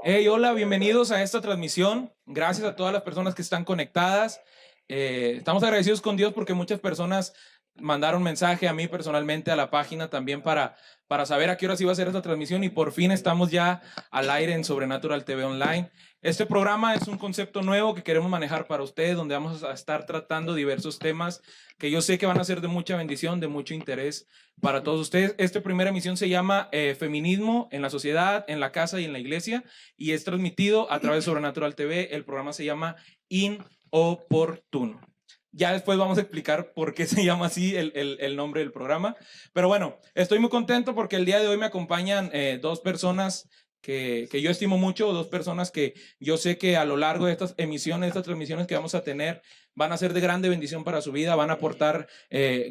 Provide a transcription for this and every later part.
Hey, hola, bienvenidos a esta transmisión. Gracias a todas las personas que están conectadas. Estamos agradecidos con Dios porque muchas personas mandaron mensaje a mí personalmente a la página también para saber a qué horas iba a ser esta transmisión y por fin estamos ya al aire en Sobrenatural TV Online. Este programa es un concepto nuevo que queremos manejar para ustedes, donde vamos a estar tratando diversos temas que yo sé que van a ser de mucha bendición, de mucho interés para todos ustedes. Esta primera emisión se llama Feminismo en la sociedad, en la casa y en la iglesia y es transmitido a través de Sobrenatural TV. El programa se llama Inoportuno. Ya después vamos a explicar por qué se llama así el nombre del programa. Pero bueno, estoy muy contento porque el día de hoy me acompañan dos personas que yo estimo mucho, dos personas que yo sé que a lo largo de estas emisiones, estas transmisiones que vamos a tener, van a ser de grande bendición para su vida, van a aportar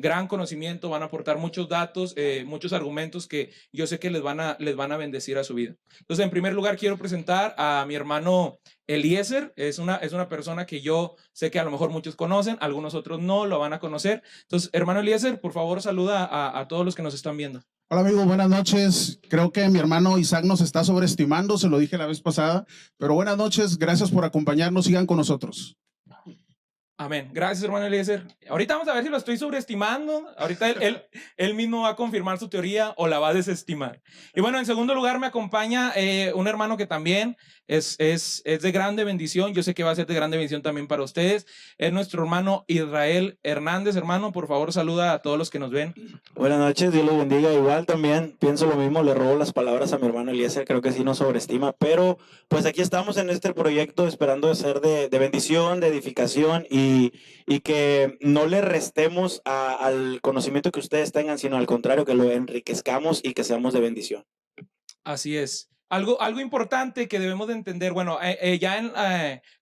gran conocimiento, van a aportar muchos datos, muchos argumentos que yo sé que les van a bendecir a su vida. Entonces, en primer lugar, quiero presentar a mi hermano Eliezer. Es una persona que yo sé que a lo mejor muchos conocen, algunos otros no lo van a conocer. Entonces, hermano Eliezer, por favor, saluda a todos los que nos están viendo. Hola amigos, buenas noches. Creo que mi hermano Isaac nos está sobreestimando, se lo dije la vez pasada, pero buenas noches, gracias por acompañarnos, sigan con nosotros. Amén. Gracias, hermano Eliezer. Ahorita vamos a ver si lo estoy sobreestimando. Ahorita él mismo va a confirmar su teoría o la va a desestimar. Y bueno, en segundo lugar me acompaña un hermano que también es de grande bendición. Yo sé que va a ser de grande bendición también para ustedes. Es nuestro hermano Israel Hernández. Hermano, por favor, saluda a todos los que nos ven. Buenas noches, Dios los bendiga. Igual también pienso lo mismo, le robo las palabras a mi hermano Eliezer, creo que sí nos sobreestima, pero pues aquí estamos en este proyecto esperando de ser de bendición, de edificación y que no le restemos al conocimiento que ustedes tengan, sino al contrario, que lo enriquezcamos y que seamos de bendición. Así es. Algo importante que debemos de entender, bueno,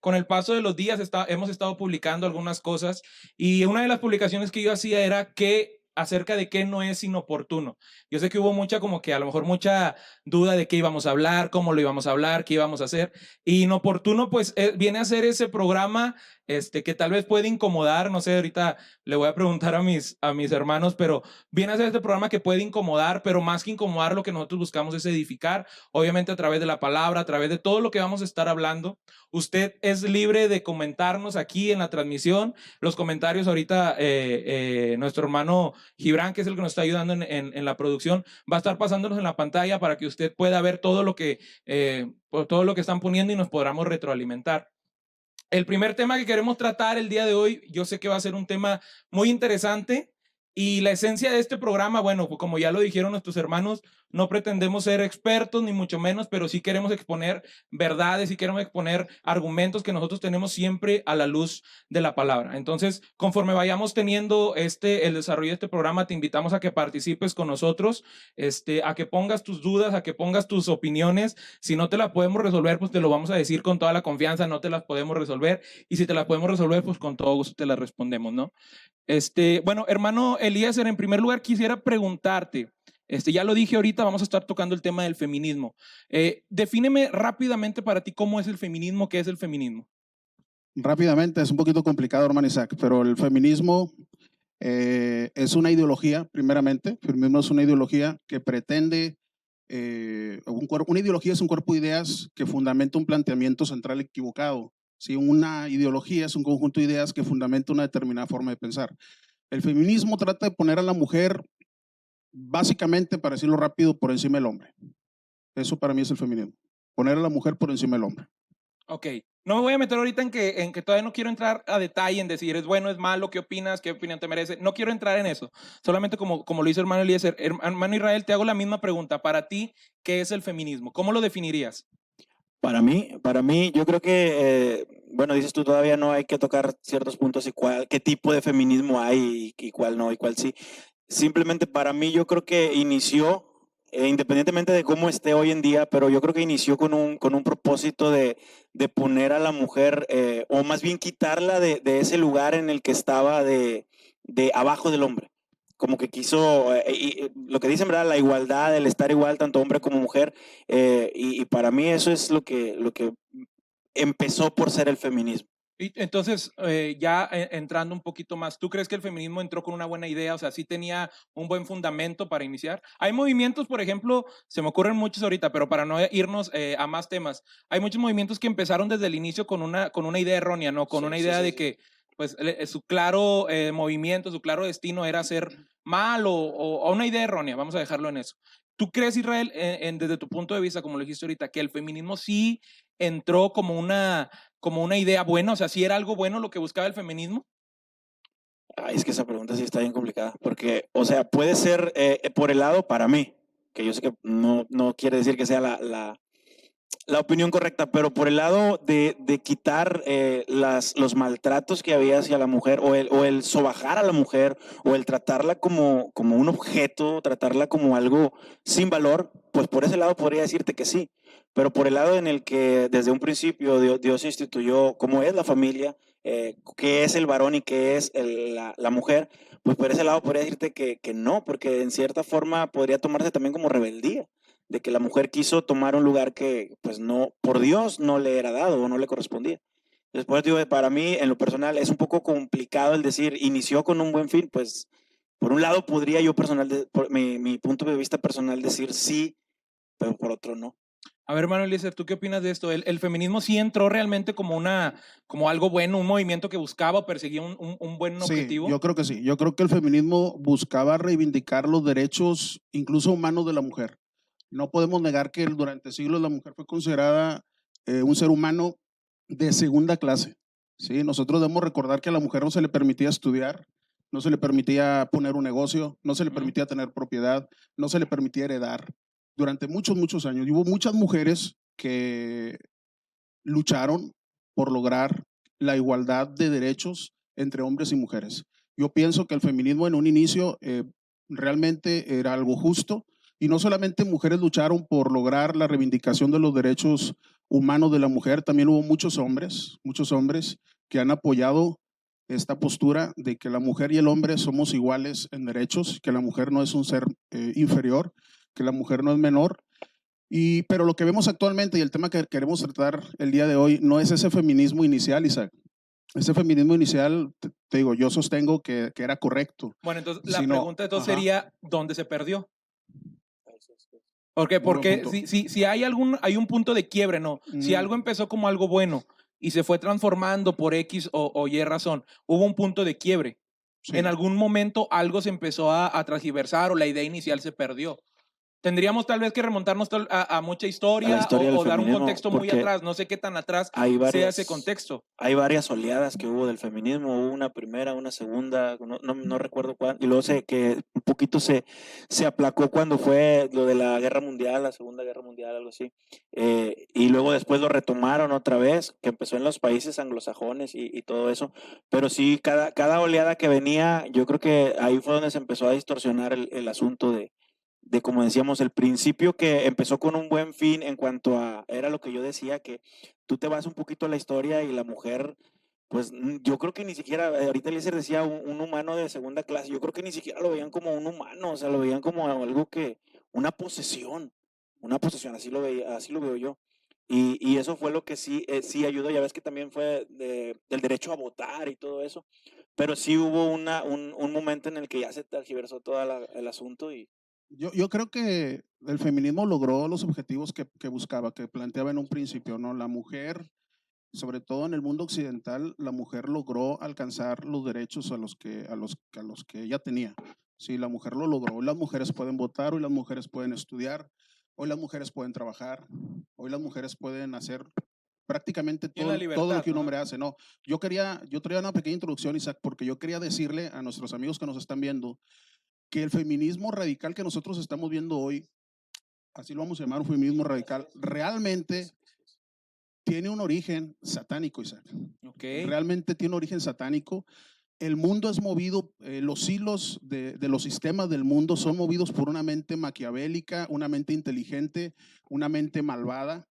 con el paso de los días hemos estado publicando algunas cosas y una de las publicaciones que yo hacía era que acerca de qué no es inoportuno. Yo sé que hubo mucha como que a lo mejor mucha duda de qué íbamos a hablar, cómo lo íbamos a hablar, qué íbamos a hacer. Y inoportuno pues viene a ser ese programa que tal vez puede incomodar, no sé, ahorita le voy a preguntar a mis hermanos, pero viene a ser este programa que puede incomodar, pero más que incomodar lo que nosotros buscamos es edificar, obviamente a través de la palabra, a través de todo lo que vamos a estar hablando. Usted es libre de comentarnos aquí en la transmisión, los comentarios ahorita nuestro hermano Gibran, que es el que nos está ayudando en la producción, va a estar pasándonos en la pantalla para que usted pueda ver todo lo que están poniendo y nos podamos retroalimentar. El primer tema que queremos tratar el día de hoy, yo sé que va a ser un tema muy interesante y la esencia de este programa, bueno, pues como ya lo dijeron nuestros hermanos, no pretendemos ser expertos ni mucho menos, pero sí queremos exponer verdades y queremos exponer argumentos que nosotros tenemos siempre a la luz de la palabra. Entonces, conforme vayamos teniendo el desarrollo de este programa, te invitamos a que participes con nosotros, a que pongas tus dudas, a que pongas tus opiniones. Si no te las podemos resolver, pues te lo vamos a decir con toda la confianza, no te las podemos resolver. Y si te las podemos resolver, pues con todo gusto te las respondemos, ¿no? Bueno, hermano Eliezer, en primer lugar quisiera preguntarte, ya lo dije ahorita, vamos a estar tocando el tema del feminismo. Defíneme rápidamente para ti cómo es el feminismo, qué es el feminismo. Rápidamente, es un poquito complicado, hermano Isaac, pero el feminismo es una ideología, primeramente. El feminismo es una ideología que pretende, una ideología es un cuerpo de ideas que fundamenta un planteamiento central equivocado. ¿Sí? Una ideología es un conjunto de ideas que fundamenta una determinada forma de pensar. El feminismo trata de poner a la mujer, básicamente, para decirlo rápido, por encima del hombre. Eso para mí es el feminismo, poner a la mujer por encima del hombre. Ok, no me voy a meter ahorita en que todavía no quiero entrar a detalle en decir es bueno, es malo, qué opinas, qué opinión te merece. No quiero entrar en eso. Solamente como lo hizo hermano Eliezer. Hermano Israel, te hago la misma pregunta. Para ti, ¿qué es el feminismo? ¿Cómo lo definirías? Para mí, yo creo que, bueno, dices tú, todavía no hay que tocar ciertos puntos y qué tipo de feminismo hay y cuál no y cuál sí. Simplemente para mí yo creo que inició, independientemente de cómo esté hoy en día, pero yo creo que inició con un propósito de poner a la mujer, o más bien quitarla de ese lugar en el que estaba de abajo del hombre. Como que quiso, lo que dicen, ¿verdad? La igualdad, el estar igual tanto hombre como mujer, y para mí eso es lo que empezó por ser el feminismo. Y entonces, entrando un poquito más, ¿tú crees que el feminismo entró con una buena idea? O sea, ¿sí tenía un buen fundamento para iniciar? Hay movimientos, por ejemplo, se me ocurren muchos ahorita, pero para no irnos a más temas, hay muchos movimientos que empezaron desde el inicio con una idea errónea, ¿no? Con Sí, una sí, idea sí, de sí. que pues, su claro movimiento, su claro destino era ser mal o una idea errónea, vamos a dejarlo en eso. ¿Tú crees, Israel, desde tu punto de vista, como lo dijiste ahorita, que el feminismo sí entró como una idea buena? O sea, ¿sí era algo bueno lo que buscaba el feminismo? Ay, es que esa pregunta sí está bien complicada, porque, o sea, puede ser por el lado para mí, que yo sé que no quiere decir que sea la opinión correcta, pero por el lado de quitar los maltratos que había hacia la mujer, o el sobajar a la mujer, o el tratarla como un objeto, tratarla como algo sin valor, pues por ese lado podría decirte que sí. Pero por el lado en el que desde un principio Dios instituyó cómo es la familia, qué es el varón y qué es la mujer, pues por ese lado podría decirte que no, porque en cierta forma podría tomarse también como rebeldía de que la mujer quiso tomar un lugar que, pues no, por Dios no le era dado o no le correspondía. Después digo, para mí, en lo personal, es un poco complicado el decir, inició con un buen fin, pues, por un lado podría yo por mi punto de vista personal decir sí, pero por otro no. A ver, Manuel Eliezer, ¿tú qué opinas de esto? ¿El feminismo sí entró realmente como algo bueno, un movimiento que buscaba o perseguía un buen Sí, objetivo? yo creo que sí. Yo creo que el feminismo buscaba reivindicar los derechos, incluso humanos, de la mujer. No podemos negar que durante siglos la mujer fue considerada un ser humano de segunda clase. ¿Sí? Nosotros debemos recordar que a la mujer no se le permitía estudiar, no se le permitía poner un negocio, no se le permitía tener propiedad, no se le permitía heredar. Durante muchos, muchos años. Y hubo muchas mujeres que lucharon por lograr la igualdad de derechos entre hombres y mujeres. Yo pienso que el feminismo en un inicio realmente era algo justo, y no solamente mujeres lucharon por lograr la reivindicación de los derechos humanos de la mujer, también hubo muchos hombres que han apoyado esta postura de que la mujer y el hombre somos iguales en derechos, que la mujer no es un ser inferior, que la mujer no es menor. Pero lo que vemos actualmente y el tema que queremos tratar el día de hoy no es ese feminismo inicial, Isaac. Ese feminismo inicial, te digo, yo sostengo que era correcto, Bueno, entonces la sino, pregunta entonces ajá, sería, ¿dónde se perdió? muy buen Porque punto. si hay un punto de quiebre, ¿no? Si algo empezó como algo bueno y se fue transformando por X o Y razón, hubo un punto de quiebre. En Sí. algún momento algo se empezó a transgiversar o la idea inicial se perdió. Tendríamos tal vez que remontarnos a mucha A la historia historia del o dar un feminismo, contexto muy porque atrás. No sé qué tan atrás hay sea ese varias, contexto. hay varias oleadas que hubo del feminismo, hubo una primera, una segunda, no recuerdo cuál, y luego que un poquito se aplacó cuando fue lo de la guerra mundial, la segunda guerra mundial, algo así, y luego después lo retomaron otra vez, que empezó en los países anglosajones y todo eso, pero sí, cada oleada que venía, yo creo que ahí fue donde se empezó a distorsionar el asunto de, como decíamos, el principio que empezó con un buen fin en cuanto a, era lo que yo decía, que tú te vas un poquito a la historia y la mujer, pues yo creo que ni siquiera, ahorita Eliezer decía un humano de segunda clase, yo creo que ni siquiera lo veían como un humano, o sea, lo veían como algo que, una posesión, así lo veo yo. Y eso fue lo que sí ayudó, ya ves que también fue del derecho a votar y todo eso, pero sí hubo un momento en el que ya se tergiversó todo el asunto y Yo creo que el feminismo logró los objetivos que buscaba, que planteaba en un principio, ¿no? La mujer, sobre todo en el mundo occidental, la mujer logró alcanzar los derechos a los que ella tenía. Sí, la mujer lo logró. Hoy las mujeres pueden votar, hoy las mujeres pueden estudiar, hoy las mujeres pueden trabajar, hoy las mujeres pueden hacer prácticamente Y en la todo lo libertad, que un ¿no? hombre hace. No, yo traía una pequeña introducción, Isaac, porque yo quería decirle a nuestros amigos que nos están viendo que el feminismo radical que nosotros estamos viendo hoy, así lo vamos a llamar, un feminismo radical, realmente tiene un origen satánico, Isaac. Ok. Realmente tiene un origen satánico. El mundo es movido, los hilos de los sistemas del mundo son movidos por una mente maquiavélica, una mente inteligente, una mente malvada.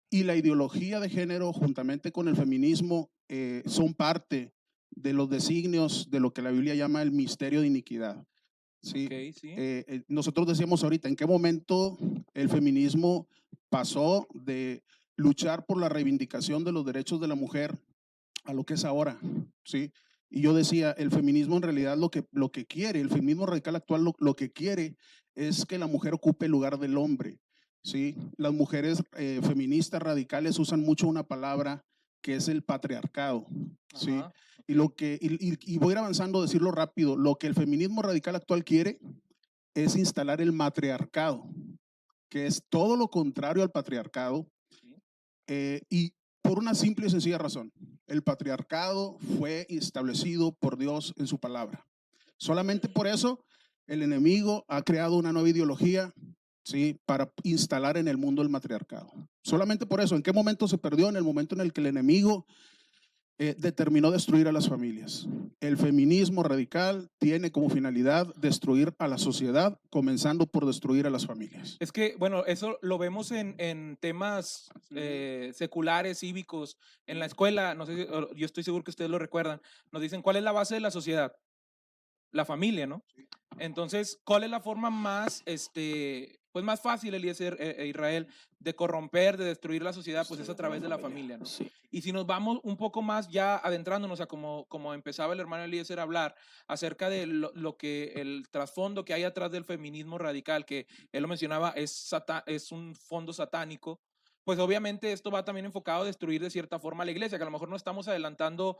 Y la ideología de género, juntamente con el feminismo, son parte de los designios de lo que la Biblia llama el misterio de iniquidad. ¿Sí? Ok, sí. Nosotros decíamos ahorita, ¿en qué momento el feminismo pasó de luchar por la reivindicación de los derechos de la mujer a lo que es ahora, ¿sí? Y yo decía, el feminismo en realidad lo que quiere, el feminismo radical actual lo que quiere es que la mujer ocupe el lugar del hombre, ¿sí? Las mujeres feministas radicales usan mucho una palabra que es el patriarcado, ¿sí? Ajá, Y, ok. y voy a ir avanzando a decirlo rápido, lo que el feminismo radical actual quiere es instalar el matriarcado, que es todo lo contrario al patriarcado, Sí. y por una simple y sencilla razón, el patriarcado fue establecido por Dios en su palabra. Solamente por eso el enemigo ha creado una nueva ideología, ¿sí? Para instalar en el mundo el matriarcado. Solamente por eso. ¿En qué momento se perdió? En el momento en el que el enemigo determinó destruir a las familias. El feminismo radical tiene como finalidad destruir a la sociedad, comenzando por destruir a las familias. Es que, bueno, eso lo vemos en temas seculares, cívicos, en la escuela, no sé, yo estoy seguro que ustedes lo recuerdan, nos dicen, ¿cuál es la base de la sociedad? La familia, ¿no? Entonces, ¿cuál es la forma más, pues más fácil, Eliezer, Israel, de corromper, de destruir la sociedad? Pues es a través de la familia, ¿no? Sí. Y si nos vamos un poco más ya adentrándonos a como empezaba el hermano Eliezer a hablar acerca de lo que el trasfondo que hay atrás del feminismo radical, que él lo mencionaba, es un fondo satánico, pues obviamente esto va también enfocado a destruir de cierta forma a la iglesia, que a lo mejor no estamos adelantando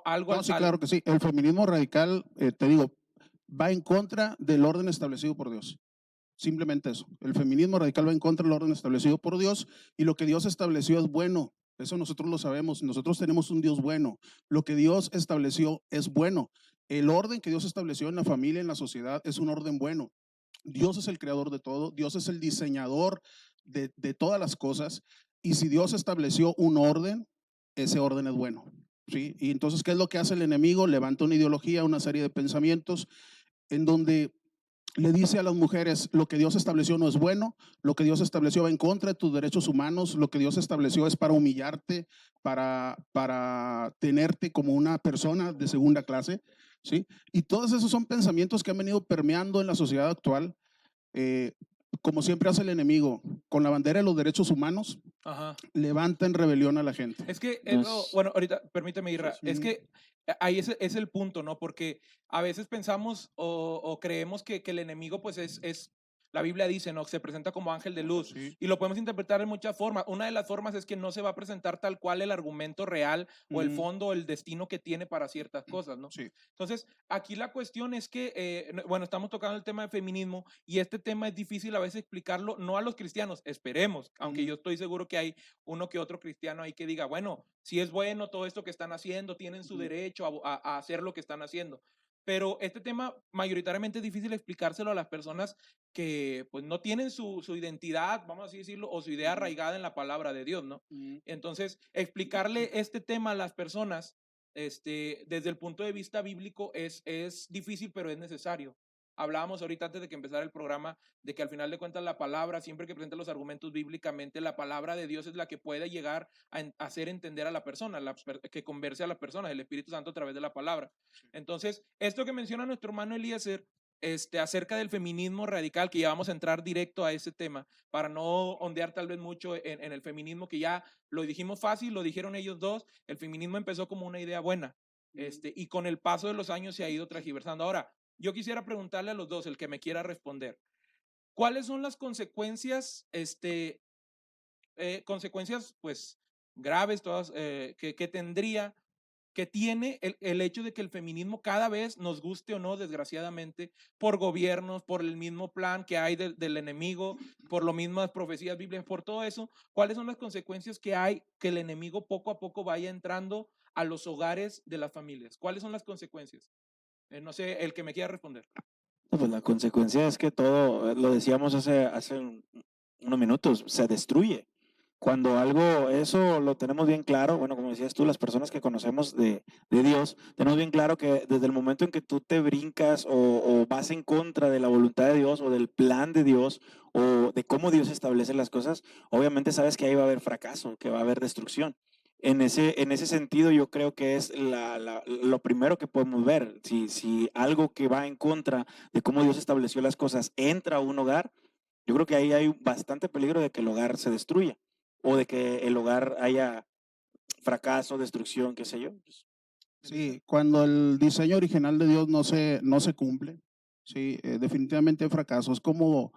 algo No, sí, claro que sí. El feminismo radical, te digo, va en contra del orden establecido por Dios. Simplemente eso. El feminismo radical va en contra del orden establecido por Dios y lo que Dios estableció es bueno. Eso nosotros lo sabemos. Nosotros tenemos un Dios bueno. Lo que Dios estableció es bueno. El orden que Dios estableció en la familia, en la sociedad, es un orden bueno. Dios es el creador de todo. Dios es el diseñador de todas las cosas. Y si Dios estableció un orden, ese orden es bueno. ¿Sí? Y entonces, ¿qué es lo que hace el enemigo? Levanta una ideología, una serie de pensamientos en donde le dice a las mujeres, lo que Dios estableció no es bueno, lo que Dios estableció va en contra de tus derechos humanos, lo que Dios estableció es para humillarte, para tenerte como una persona de segunda clase, ¿sí? Y todos esos son pensamientos que han venido permeando en la sociedad actual, eh, como siempre hace el enemigo, con la bandera de los derechos humanos, Ajá. levanta en rebelión a la gente. Es que, Nos- bueno, ahorita, permíteme, Irra, Sí. es que ahí es el punto, ¿no? Porque a veces pensamos o creemos que el enemigo, pues la Biblia dice, ¿no? Se presenta como ángel de luz Sí. y lo podemos interpretar de muchas formas. Una de las formas es que no se va a presentar tal cual el argumento real o el fondo o el destino que tiene para ciertas cosas, ¿no? Sí. Entonces, aquí la cuestión es que, bueno, estamos tocando el tema de feminismo y este tema es difícil a veces explicarlo, no a los cristianos, esperemos, aunque yo estoy seguro que hay uno que otro cristiano ahí que diga, bueno, si es bueno todo esto que están haciendo, tienen su derecho a hacer lo que están haciendo. Pero este tema mayoritariamente es difícil explicárselo a las personas que pues no tienen su identidad, vamos a así decirlo, o su idea arraigada en la palabra de Dios, ¿no? Entonces, explicarle este tema a las personas desde el punto de vista bíblico es difícil, pero es necesario. Hablábamos ahorita antes de que empezara el programa de que al final de cuentas la palabra, siempre que presenta los argumentos bíblicamente, la palabra de Dios es la que puede llegar a hacer entender a la persona, que converse a la persona, el Espíritu Santo a través de la palabra. Entonces, esto que menciona nuestro hermano Eliezer, acerca del feminismo radical, que ya vamos a entrar directo a ese tema, para no ondear tal vez mucho en el feminismo, que ya lo dijimos fácil, lo dijeron ellos dos, el feminismo empezó como una idea buena, y con el paso de los años se ha ido transgiversando. Ahora, yo quisiera preguntarle a los dos, el que me quiera responder, ¿cuáles son las consecuencias, consecuencias pues graves todas que tendría, que tiene el hecho de que el feminismo cada vez, nos guste o no, desgraciadamente, por gobiernos, por el mismo plan que hay del enemigo, por lo mismas profecías bíblicas, por todo eso, ¿cuáles son las consecuencias que hay que el enemigo poco a poco vaya entrando a los hogares de las familias? ¿Cuáles son las consecuencias? No sé, el que me quiera responder. No, pues la consecuencia es que todo, lo decíamos hace unos minutos, se destruye. Cuando algo, eso lo tenemos bien claro, bueno, como decías tú, las personas que conocemos de Dios, tenemos bien claro que desde el momento en que tú te brincas o vas en contra de la voluntad de Dios o del plan de Dios o de cómo Dios establece las cosas, obviamente sabes que ahí va a haber fracaso, que va a haber destrucción. En ese sentido, yo creo que es lo primero que podemos ver. Si algo que va en contra de cómo Dios estableció las cosas entra a un hogar, yo creo que ahí hay bastante peligro de que el hogar se destruya o de que el hogar haya fracaso, destrucción, qué sé yo. Pues, Sí, cuando el diseño original de Dios no se cumple, sí, definitivamente hay fracaso. Es como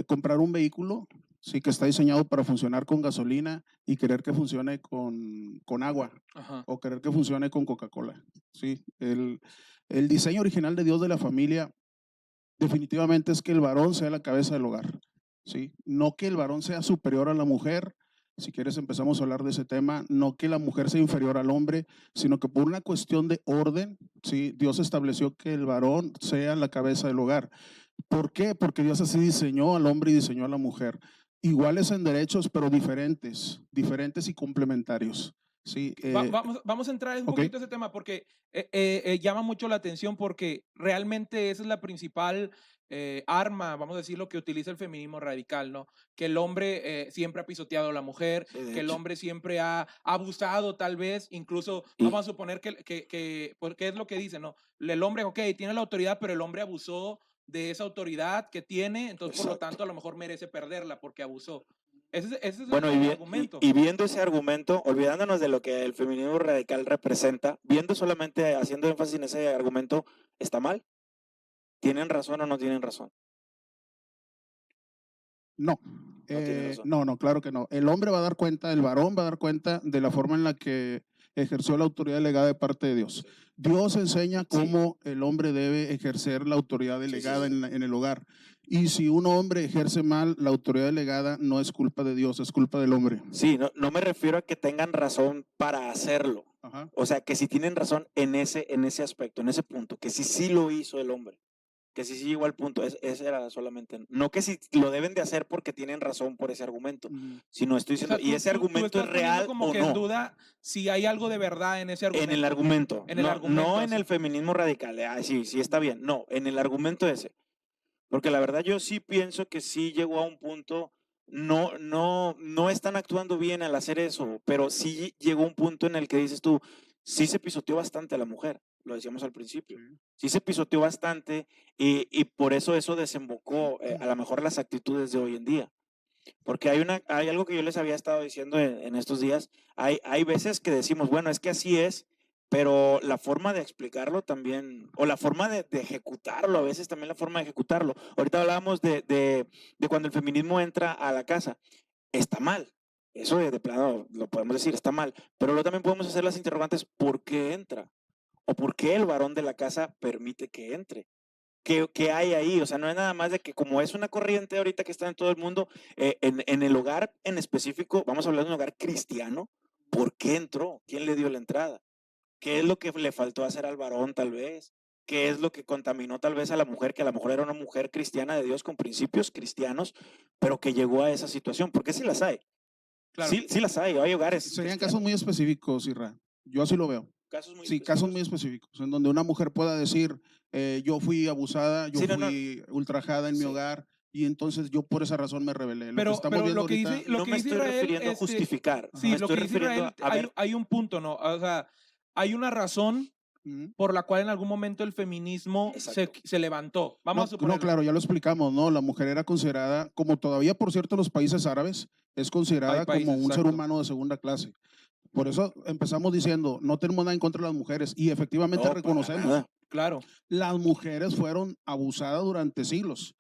comprar un vehículo, sí, que está diseñado para funcionar con gasolina y querer que funcione con agua Ajá. o querer que funcione con Coca-Cola. Sí, el diseño original de Dios de la familia definitivamente es que el varón sea la cabeza del hogar, ¿sí? No que el varón sea superior a la mujer, si quieres empezamos a hablar de ese tema, no que la mujer sea inferior al hombre, sino que por una cuestión de orden, ¿sí? Dios estableció que el varón sea la cabeza del hogar. ¿Por qué? Porque Dios así diseñó al hombre y diseñó a la mujer. Iguales en derechos, pero diferentes, diferentes y complementarios. Sí, Vamos a entrar un ok. poquito a ese tema porque llama mucho la atención porque realmente esa es la principal arma, vamos a decir, lo que utiliza el feminismo radical, ¿no? Que el hombre siempre ha pisoteado a la mujer, sí, de que el hecho. hombre siempre ha abusado tal vez, incluso Y, vamos a suponer porque es lo que dice, ¿no? El hombre, ok, tiene la autoridad, pero el hombre abusó de esa autoridad que tiene, entonces por lo exacto. tanto a lo mejor merece perderla porque abusó. Ese es Bueno, el argumento. y viendo ese argumento, olvidándonos de lo que el feminismo radical representa, viendo solamente, haciendo énfasis en ese argumento, ¿está mal? ¿Tienen razón o no tienen razón? No, No tienen razón. no, claro que no. El hombre va a dar cuenta, el varón va a dar cuenta de la forma en la que ejerció la autoridad delegada de parte de Dios. Sí. Dios enseña Sí. cómo el hombre debe ejercer la autoridad Sí, sí, delegada sí. en el hogar. Y si un hombre ejerce mal la autoridad delegada, no es culpa de Dios, es culpa del hombre. Sí, no me refiero a que tengan razón para hacerlo. Ajá. O sea, que si tienen razón en ese aspecto, en ese punto, que sí lo hizo el hombre, que sí llegó al punto, ese era solamente, no que si lo deben de hacer porque tienen razón por ese argumento, Ujú. sino estoy O diciendo, sea, ¿y ese tú argumento es estás poniendo real como o que en no? duda si hay algo de verdad en ese En el argumento. argumento, En el no argumento, en así. el feminismo radical, sí está bien, no, en el argumento ese. Porque la verdad yo sí pienso que sí llegó a un punto, no están actuando bien al hacer eso, pero sí llegó a un punto en el que dices tú, sí se pisoteó bastante a la mujer, lo decíamos al principio, Sí. sí se pisoteó bastante y por eso desembocó a lo mejor las actitudes de hoy en día. Porque hay algo que yo les había estado diciendo en estos días, hay veces que decimos, bueno, es que así es, pero la forma de explicarlo también, o la forma de ejecutarlo, a veces también la forma de ejecutarlo. Ahorita hablábamos de cuando el feminismo entra a la casa, está mal. Eso de plano lo podemos decir, está mal. Pero luego también podemos hacer las interrogantes, ¿por qué entra? ¿O por qué el varón de la casa permite que entre? ¿Qué hay ahí? O sea, no es nada más de que como es una corriente ahorita que está en todo el mundo, en el hogar en específico, vamos a hablar de un hogar cristiano, ¿por qué entró? ¿Quién le dio la entrada? ¿Qué es lo que le faltó hacer al varón tal vez? ¿Qué es lo que contaminó tal vez a la mujer, que a lo mejor era una mujer cristiana de Dios con principios cristianos, pero que llegó a esa situación? Porque sí las hay. Claro. Sí las hay hogares Serían cristianos. casos muy específicos, Irra. Yo así lo veo. Casos muy Sí, casos muy específicos, en donde una mujer pueda decir, yo fui abusada, yo Sí, fui ultrajada en mi Sí. hogar, y entonces yo por esa razón me rebelé. Lo que estamos Pero viendo lo que ahorita, dice, lo No que me dice estoy Israel, refiriendo a justificar, sí, me lo estoy que dice refiriendo Israel, a ver, hay un punto, ¿no? O sea, hay una razón ujú. por la cual en algún momento el feminismo exacto. se levantó. Vamos a No, suponerlo. claro, ya lo explicamos, ¿no? La mujer era considerada, como todavía por cierto en los países árabes, es Hay considerada como países, un ser exacto. humano de segunda clase. Por eso empezamos diciendo, no tenemos nada en contra de las mujeres, y efectivamente No, para reconocemos, nada. Claro. las mujeres fueron abusadas durante siglos,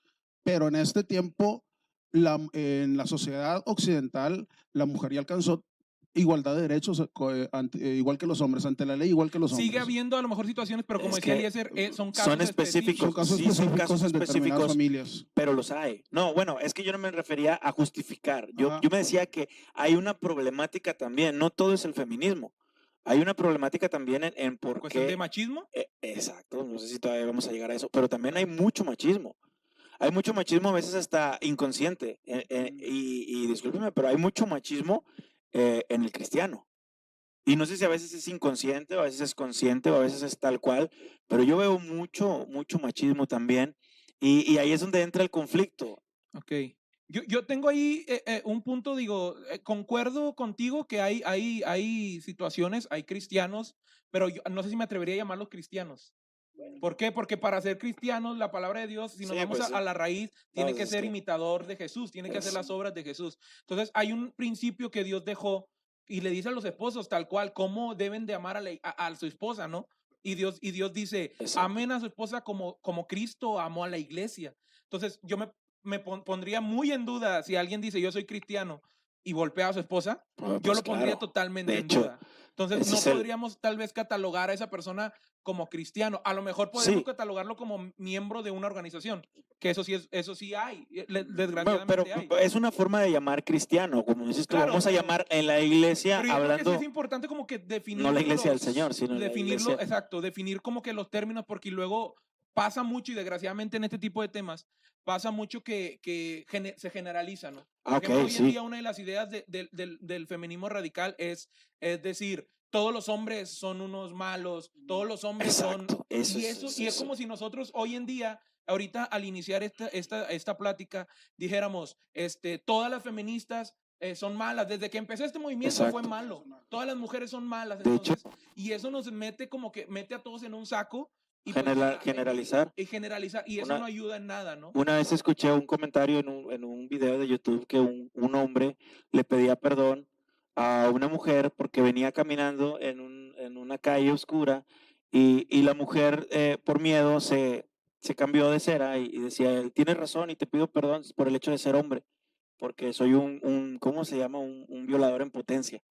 pero en este tiempo, en la sociedad occidental, la mujer ya alcanzó igualdad de derechos, igual que los hombres, ante la ley, igual que los Sigue hombres. habiendo a lo mejor situaciones, pero como Es decía que Eliezer, son son casos Son específicos, casos sí, son casos específicos en determinadas específicos, familias. pero los hay. No, bueno, es que yo no me refería a justificar. Ajá. Yo me decía que hay una problemática también, no todo es el feminismo. Hay una problemática también en por cuestión de qué. machismo. Exacto, no sé si todavía vamos a llegar a eso, pero también hay mucho machismo. Hay mucho machismo a veces hasta inconsciente. Y discúlpeme, pero hay mucho machismo en el cristiano. Y no sé si a veces es inconsciente, o a veces es consciente, o a veces es tal cual, pero yo veo mucho machismo también. Y ahí es donde entra el conflicto. Ok. Yo tengo ahí un punto, digo, concuerdo contigo que hay situaciones, hay cristianos, pero yo no sé si me atrevería a llamarlos cristianos. ¿Por qué? Porque para ser cristianos, la palabra de Dios, si nos Sí, vamos pues sí. a la raíz, No, tiene pues que es ser que imitador de Jesús, tiene que hacer es- las obras de Jesús. Entonces, hay un principio que Dios dejó y le dice a los esposos tal cual cómo deben de amar a su esposa, ¿no? Y Dios dice, Exacto. amen a su esposa como Cristo amó a la iglesia. Entonces yo me pondría muy en duda si alguien dice yo soy cristiano y golpea a su esposa, yo Pues lo pondría claro. totalmente De en hecho, duda. Entonces ese no es el... podríamos tal vez catalogar a esa persona como cristiano. A lo mejor podemos Sí, catalogarlo como miembro de una organización, que eso sí hay, bueno, pero desgraciadamente hay. es una forma de llamar cristiano, como dices tú, Claro, vamos a pero llamar en la iglesia yo creo que sí es hablando, importante como que no la iglesia del Señor, sino la definirlo, iglesia. exacto, definir como que los términos, porque luego pasa mucho y desgraciadamente en este tipo de temas pasa mucho que se generaliza, ¿no? Por ejemplo, Ok, hoy en día sí, una de las ideas del feminismo radical es decir, todos los hombres son unos malos, todos los hombres son... exacto, eso Y es y es eso. como si nosotros hoy en día, ahorita al iniciar esta plática, dijéramos, todas las feministas son malas. Desde que empezó este movimiento fue Exacto. malo. Todas las mujeres son malas. De hecho, Entonces, y eso nos mete como que mete a todos en un saco y pues generalizar. y generalizar. Y eso Una, no ayuda en nada, ¿no? una vez escuché un comentario en un video de YouTube que un hombre le pedía perdón a una mujer porque venía caminando en una calle oscura y la mujer por miedo se cambió de cera y decía, tienes razón y te pido perdón por el hecho de ser hombre, porque soy ¿cómo se llama? Un violador en potencia.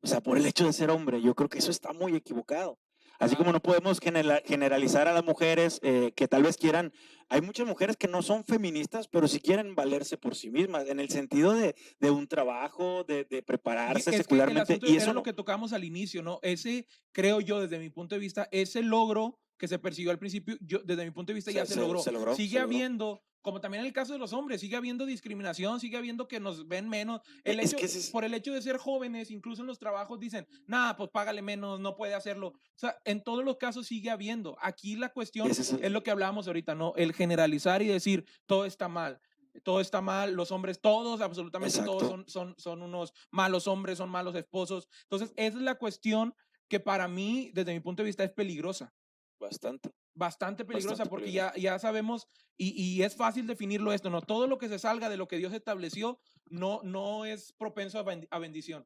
O sea, por el hecho de ser hombre, yo creo que eso está muy equivocado. Así como Claro. no podemos generalizar a las mujeres que tal vez quieran, hay muchas mujeres que no son feministas, pero sí quieren valerse por sí mismas, en el sentido de un trabajo, de Y prepararse es que el secularmente, asunto y era eso lo no, que tocamos al inicio, ¿no? Ese, creo yo, desde mi punto de vista, ese logro que se persiguió al principio, yo, desde mi punto de vista, ya se logró. se logró, Sigue se logró. habiendo, como también en el caso de los hombres, sigue habiendo discriminación, sigue habiendo que nos ven menos. El Es hecho, que ese es, por el hecho de ser jóvenes, incluso en los trabajos dicen, nada, pues págale menos, no puede hacerlo. O sea, en todos los casos sigue habiendo. Aquí la cuestión ese es es lo que hablábamos ahorita, ¿no? El generalizar y decir, todo está mal. Todo está mal, los hombres, todos, absolutamente todos exacto, son unos malos hombres, son malos esposos. Entonces, esa es la cuestión que para mí, desde mi punto de vista, es peligrosa, bastante, bastante peligrosa, bastante porque peligroso. ya sabemos, y es fácil definirlo esto, ¿no? Todo lo que se salga de lo que Dios estableció no es propenso a bendición.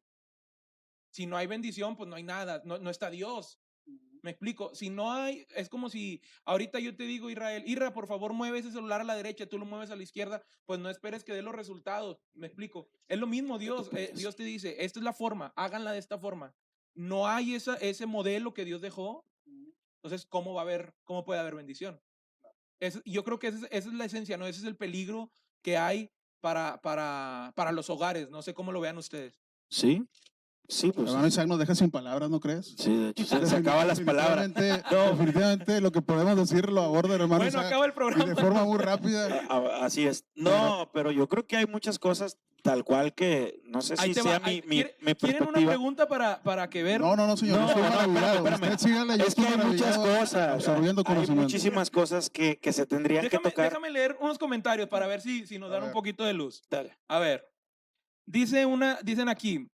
Si no hay bendición, pues no hay nada, no está Dios. Me explico, si no hay, es como si ahorita yo te digo, Israel, por favor mueve ese celular a la derecha, tú lo mueves a la izquierda, pues no esperes que dé los resultados. Me explico, es lo mismo Dios, Dios te dice, esta es la forma, háganla de esta forma. No hay ese modelo que Dios dejó, entonces cómo puede haber bendición? Yo creo que esa es la esencia, ¿no? Ese es el peligro que hay para los hogares, no sé cómo lo vean ustedes. Sí, sí, pues Hermano Isaac nos deja sin palabras, ¿no crees? sí, de hecho, se acaban las palabras. No, Definitivamente lo que podemos decir lo aborda el hermano Bueno, Isaac acaba el y programa. de forma muy rápida. Así es. No, pero yo creo que hay muchas cosas tal cual que no sé Ahí si te sea va. mi ¿Quieren una perspectiva. pregunta para que ver? No, señor, No, yo estoy no, maravillado. espérame. Usted sígale, yo Es que estoy hay muchas maravillado, cosas, absorbiendo hay conocimiento. muchísimas cosas que se tendrían que tocar. Déjame leer unos comentarios para ver si nos A dan un ver. poquito de luz. Dale. A ver, dicen aquí,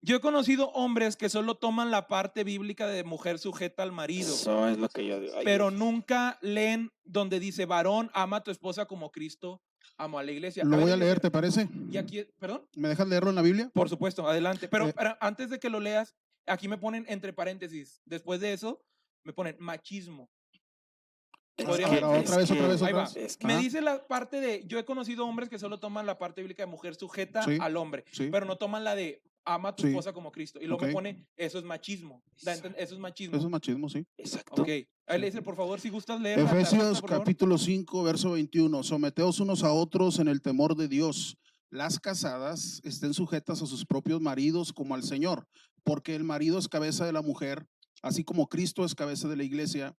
yo he conocido hombres que solo toman la parte bíblica de mujer sujeta al marido, Eso es lo que yo digo. Ay, pero Dios. nunca leen donde dice, varón, ama a tu esposa como Cristo amó a la iglesia. Lo ver, voy a leer, Eliezer, ¿te parece? y aquí, perdón, ¿Me dejas leerlo en la Biblia? por supuesto, adelante. Pero Eh, antes de que lo leas, aquí me ponen entre paréntesis, después de eso, me ponen machismo. Es Podría A ver, ser- otra vez, Ahí va. es que- Me Ajá. dice la parte de, yo he conocido hombres que solo toman la parte bíblica de mujer sujeta Sí, al hombre, sí. pero no toman la de ama a tu Sí. esposa como Cristo. Y luego me Ok. pone, eso es machismo. Eso es machismo. Eso es machismo, sí. Exacto. Ok. Ahí le dice, por favor, si gustas leer. Efesios capítulo 5, verso 21. Someteos unos a otros en el temor de Dios. Las casadas estén sujetas a sus propios maridos como al Señor, porque el marido es cabeza de la mujer, así como Cristo es cabeza de la iglesia,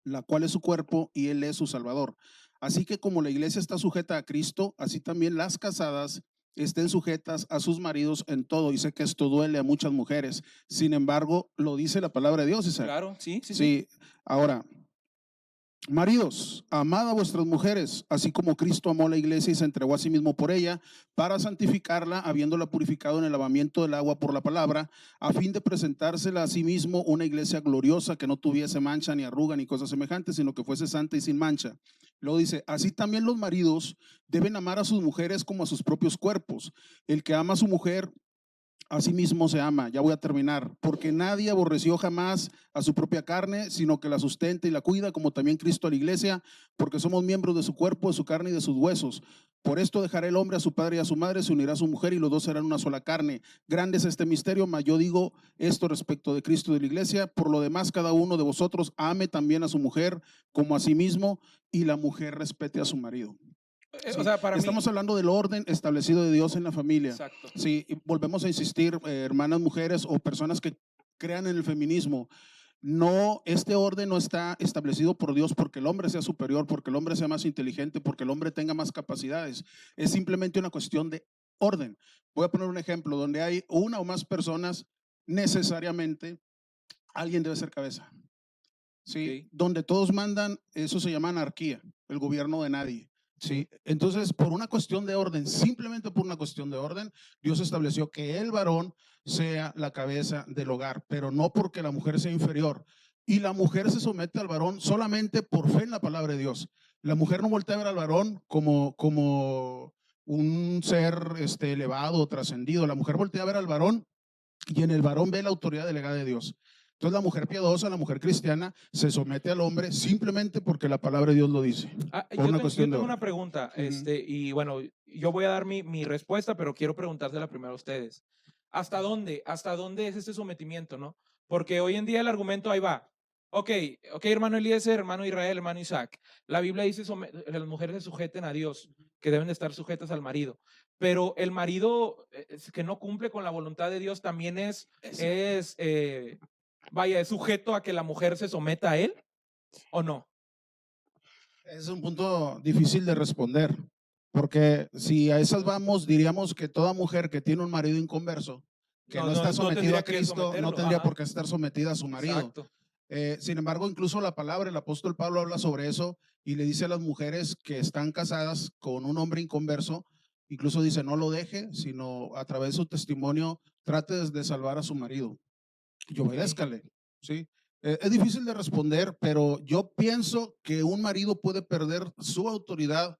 la cual es su cuerpo y él es su salvador. Así que como la iglesia está sujeta a Cristo, así también las casadas estén sujetas a sus maridos en todo. Y sé que esto duele a muchas mujeres. Sin embargo, lo dice la palabra de Dios, Isaac. Claro, sí. Sí, ahora, maridos, amad a vuestras mujeres, así como Cristo amó a la iglesia y se entregó a sí mismo por ella, para santificarla, habiéndola purificado en el lavamiento del agua por la palabra, a fin de presentársela a sí mismo una iglesia gloriosa, que no tuviese mancha ni arruga ni cosas semejantes, sino que fuese santa y sin mancha. Luego dice, así también los maridos deben amar a sus mujeres como a sus propios cuerpos. El que ama a su mujer, Asimismo se ama. Ya voy a terminar. Porque nadie aborreció jamás a su propia carne, sino que la sustenta y la cuida, como también Cristo a la iglesia, porque somos miembros de su cuerpo, de su carne y de sus huesos. Por esto dejará el hombre a su padre y a su madre, se unirá a su mujer y los dos serán una sola carne. Grande es este misterio, mas yo digo esto respecto de Cristo y de la iglesia. Por lo demás, cada uno de vosotros ame también a su mujer como a sí mismo, y la mujer respete a su marido. O Sí, sea, para estamos mí, hablando del orden establecido de Dios en la familia. exacto. Sí, y volvemos a insistir, hermanas mujeres o personas que crean en el feminismo. No, este orden no está establecido por Dios porque el hombre sea superior, porque el hombre sea más inteligente, porque el hombre tenga más capacidades. Es simplemente una cuestión de orden. Voy a poner un ejemplo donde hay una o más personas, necesariamente alguien debe ser cabeza. Sí, Ok. donde todos mandan, eso se llama anarquía, el gobierno de nadie. Sí, entonces por una cuestión de orden, simplemente por una cuestión de orden, Dios estableció que el varón sea la cabeza del hogar, pero no porque la mujer sea inferior. Y la mujer se somete al varón solamente por fe en la palabra de Dios. La mujer no voltea a ver al varón como un ser elevado, trascendido. La mujer voltea a ver al varón y en el varón ve la autoridad delegada de Dios. Entonces la mujer piadosa, la mujer cristiana, se somete al hombre simplemente porque la palabra de Dios lo dice. Por una Yo cuestión de tengo una orden. pregunta, Ujú. y bueno, yo voy a dar mi respuesta, pero quiero preguntársela primero a ustedes. Hasta dónde es este sometimiento, no? Porque hoy en día el argumento ahí va. Ok, ok, hermano Eliezer, hermano Israel, hermano Isaac. La Biblia dice que las mujeres se sujeten a Dios, que deben de estar sujetas al marido. Pero el marido que no cumple con la voluntad de Dios también es sujeto a que la mujer se someta a él, ¿o no? Es un punto difícil de responder, porque si a esas vamos, diríamos que toda mujer que tiene un marido inconverso, que no está No sometido tendría a que Cristo, no someterlo. tendría Ajá, por qué estar sometida a su marido. exacto. Sin embargo, incluso la palabra, el apóstol Pablo habla sobre eso y le dice a las mujeres que están casadas con un hombre inconverso, incluso dice, no lo deje, sino a través de su testimonio trate de salvar a su marido y obedézcale, ¿sí? Es difícil de responder, pero yo pienso que un marido puede perder su autoridad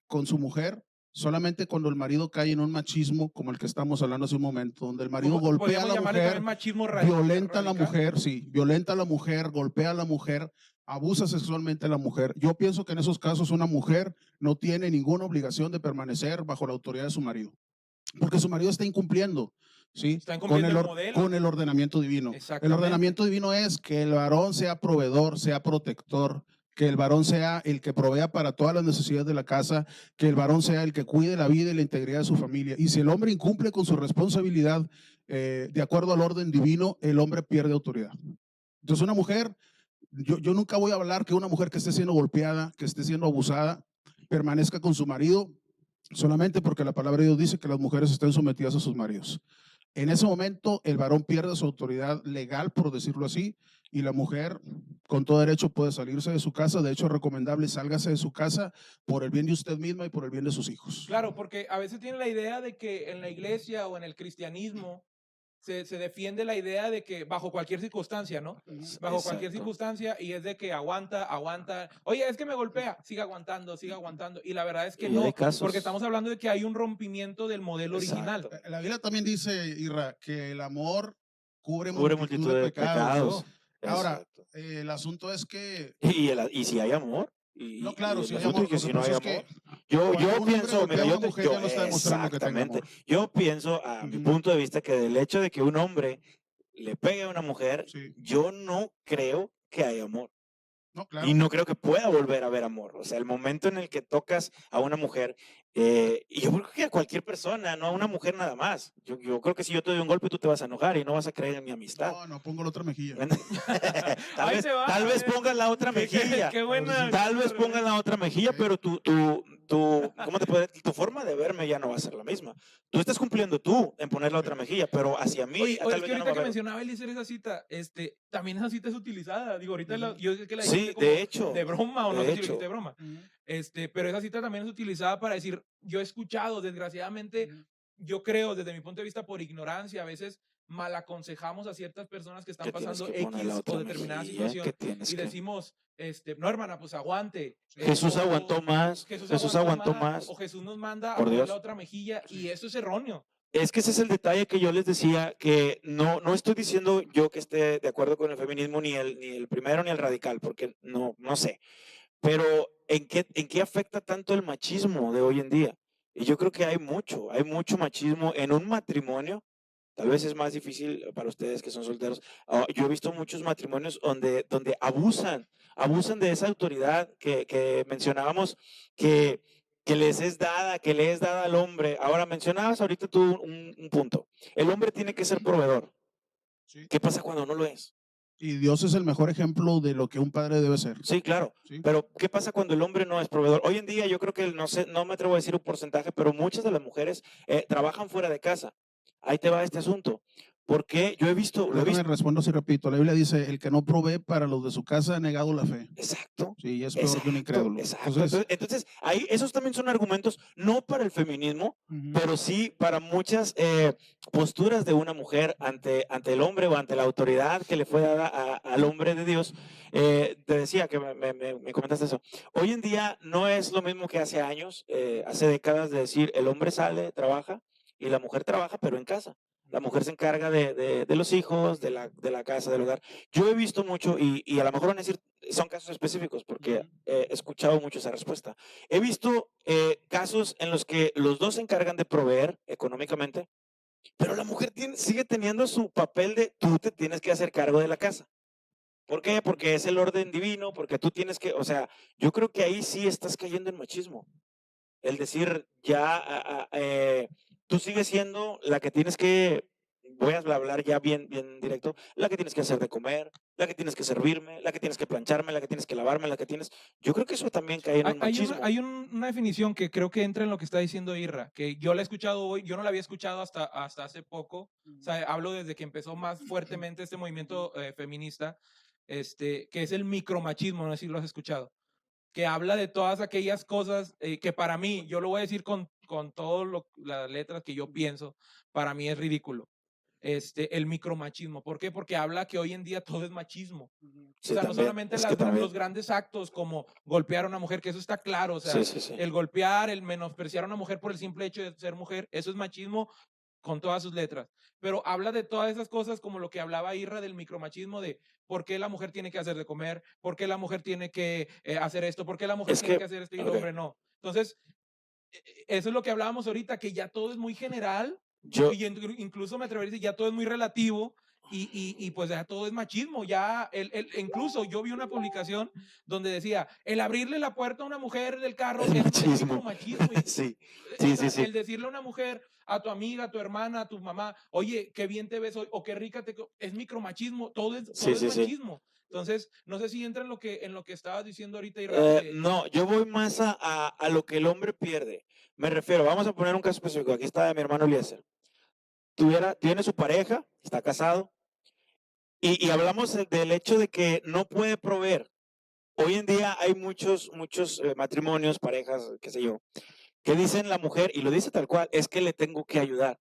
con su mujer solamente cuando el marido cae en un machismo como el que estamos hablando hace un momento, donde el marido golpea a Podríamos la llamarle también mujer, machismo violenta a la radical. mujer, sí, violenta a la mujer, golpea a la mujer, abusa sexualmente a la mujer. Yo pienso que en esos casos una mujer no tiene ninguna obligación de permanecer bajo la autoridad de su marido, porque su marido está incumpliendo, ¿sí? Está incumpliendo el modelo. Con el ordenamiento divino. El Exactamente. ordenamiento divino es que el varón sea proveedor, sea protector, que el varón sea el que provea para todas las necesidades de la casa, que el varón sea el que cuide la vida y la integridad de su familia. Y si el hombre incumple con su responsabilidad de acuerdo al orden divino, el hombre pierde autoridad. Entonces una mujer, yo nunca voy a hablar que una mujer que esté siendo golpeada, que esté siendo abusada, permanezca con su marido solamente porque la palabra de Dios dice que las mujeres estén sometidas a sus maridos. En ese momento el varón pierde su autoridad legal, por decirlo así, y la mujer con todo derecho puede salirse de su casa. De hecho, es recomendable sálgase de su casa por el bien de usted misma y por el bien de sus hijos. Claro, porque a veces tienen la idea de que en la iglesia o en el cristianismo se defiende la idea de que bajo cualquier circunstancia, ¿no? Bajo cualquier Exacto. circunstancia, y es de que aguanta. Oye, es que me golpea, siga aguantando. Y la verdad es que Y no, hay casos. porque estamos hablando de que hay un rompimiento del modelo original. La Biblia también dice, Irra, que el amor cubre Cubre multitud de pecados. Ahora, Exacto. el asunto es que Y si hay amor. no, claro, el si hay asunto amor, es que lo si que no hay pasa es amor. que Yo cuando un hombre pienso, golpea mira, a una mujer, ya no está demostrando que tenga exactamente. amor. Yo pienso, a mi Ujú. punto de vista, que del hecho de que un hombre le pegue a una mujer, Sí. yo no creo que haya amor. No, claro. Y no creo que pueda volver a haber amor. O sea, el momento en el que tocas a una mujer, y yo creo que a cualquier persona, no a una mujer nada más. Yo creo que si yo te doy un golpe, tú te vas a enojar y no vas a creer en mi amistad. No, pongo la otra mejilla. Ahí se va. Tal vez pongas la otra mejilla. Qué buena. Tal vez pongas la otra mejilla, pero ¿cómo te puede? Tu forma de verme ya no va a ser la misma. Tú estás cumpliendo tú en poner la otra mejilla, pero hacia mí Oye, tal es vez que ya no ahorita va a que haber. mencionaba Eliezer esa cita, también esa cita es utilizada. Digo, ahorita yo sé que la Sí, dijiste como de hecho. de broma, o no de sé si lo hecho. dijiste de broma. Ujú. Pero esa cita también es utilizada para decir, yo he escuchado, desgraciadamente, Ujú. yo creo, desde mi punto de vista, por ignorancia, a veces mal aconsejamos a ciertas personas que están Que tienes pasando que poner la X otra o determinada mejilla, situación que tienes y que. decimos, no, hermana, pues aguante. Jesús O aguantó más. Jesús Jesús aguantó más, más. o Jesús nos manda a Por poner la Dios. otra mejilla, Sí. y eso es erróneo. Es que ese es el detalle que yo les decía, que no estoy diciendo yo que esté de acuerdo con el feminismo, ni el primero ni el radical, porque no sé. Pero ¿en qué afecta tanto el machismo de hoy en día? Y yo creo que hay mucho machismo en un matrimonio. Tal vez es más difícil para ustedes que son solteros. Yo he visto muchos matrimonios donde abusan de esa autoridad que mencionábamos, que, que le es dada al hombre. Ahora, mencionabas ahorita tú un punto. El hombre tiene que ser proveedor. Sí. ¿Qué pasa cuando no lo es? Y Dios es el mejor ejemplo de lo que un padre debe ser. Sí, claro. Sí. Pero ¿qué pasa cuando el hombre no es proveedor? Hoy en día yo creo que, no sé, no me atrevo a decir un porcentaje, pero muchas de las mujeres trabajan fuera de casa. Ahí te va este asunto. Porque yo lo he Déjame visto. respondo si repito. La Biblia dice, el que no provee para los de su casa ha negado la fe. Exacto. Sí, es peor que un incrédulo. Exacto. Entonces, ahí, esos también son argumentos, no para el feminismo, pero sí para muchas posturas de una mujer ante el hombre o ante la autoridad que le fue dada al hombre de Dios. Te decía que me comentaste eso. Hoy en día no es lo mismo que hace años, hace décadas, de decir el hombre sale, trabaja y la mujer trabaja, pero en casa. La mujer se encarga de los hijos, de la casa, del hogar. Yo he visto mucho, y a lo mejor van a decir, son casos específicos, porque he escuchado mucho esa respuesta. He visto casos en los que los dos se encargan de proveer económicamente, pero la mujer sigue teniendo su papel de tú te tienes que hacer cargo de la casa. ¿Por qué? Porque es el orden divino, porque tú tienes que, o sea, yo creo que ahí sí estás cayendo en machismo. El decir, ya, tú sigues siendo la que tienes que, voy a hablar ya bien directo, la que tienes que hacer de comer, la que tienes que servirme, la que tienes que plancharme, la que tienes que lavarme, la que tienes... Yo creo que eso también cae en un machismo. Una definición que creo que entra en lo que está diciendo Irra, que yo la he escuchado hoy, yo no la había escuchado hasta hace poco, o sea, hablo desde que empezó más fuertemente este movimiento feminista, que es el micromachismo, no sé si lo has escuchado, que habla de todas aquellas cosas que para mí, yo lo voy a decir con todas las letras que yo pienso, para mí es ridículo. El micromachismo. ¿Por qué? Porque habla que hoy en día todo es machismo. Sí, o sea, también. no solamente Es que también. los grandes actos como golpear a una mujer, que eso está claro, o sea, Sí. el golpear, el menospreciar a una mujer por el simple hecho de ser mujer, eso es machismo con todas sus letras. Pero habla de todas esas cosas como lo que hablaba Irra del micromachismo, de por qué la mujer tiene que hacer de comer, por qué la mujer tiene que hacer esto, por qué la mujer tiene que hacer esto y el hombre no. Entonces, eso es lo que hablábamos ahorita, que ya todo es muy general, y incluso me atrevería a decir, ya todo es muy relativo, y pues ya todo es machismo. Ya incluso yo vi una publicación donde decía, el abrirle la puerta a una mujer del carro es machismo. machismo. Sí. El decirle a una mujer, a tu amiga, a tu hermana, a tu mamá, oye, qué bien te ves hoy, o qué rica es micromachismo, todo es machismo. Entonces, no sé si entra en lo que estabas diciendo ahorita. No, yo voy más a lo que el hombre pierde. Me refiero, vamos a poner un caso específico. Aquí está mi hermano Eliezer. Tiene su pareja, está casado, y hablamos del hecho de que no puede proveer. Hoy en día hay muchos matrimonios, parejas, qué sé yo, que dicen la mujer, y lo dice tal cual, es que le tengo que ayudar,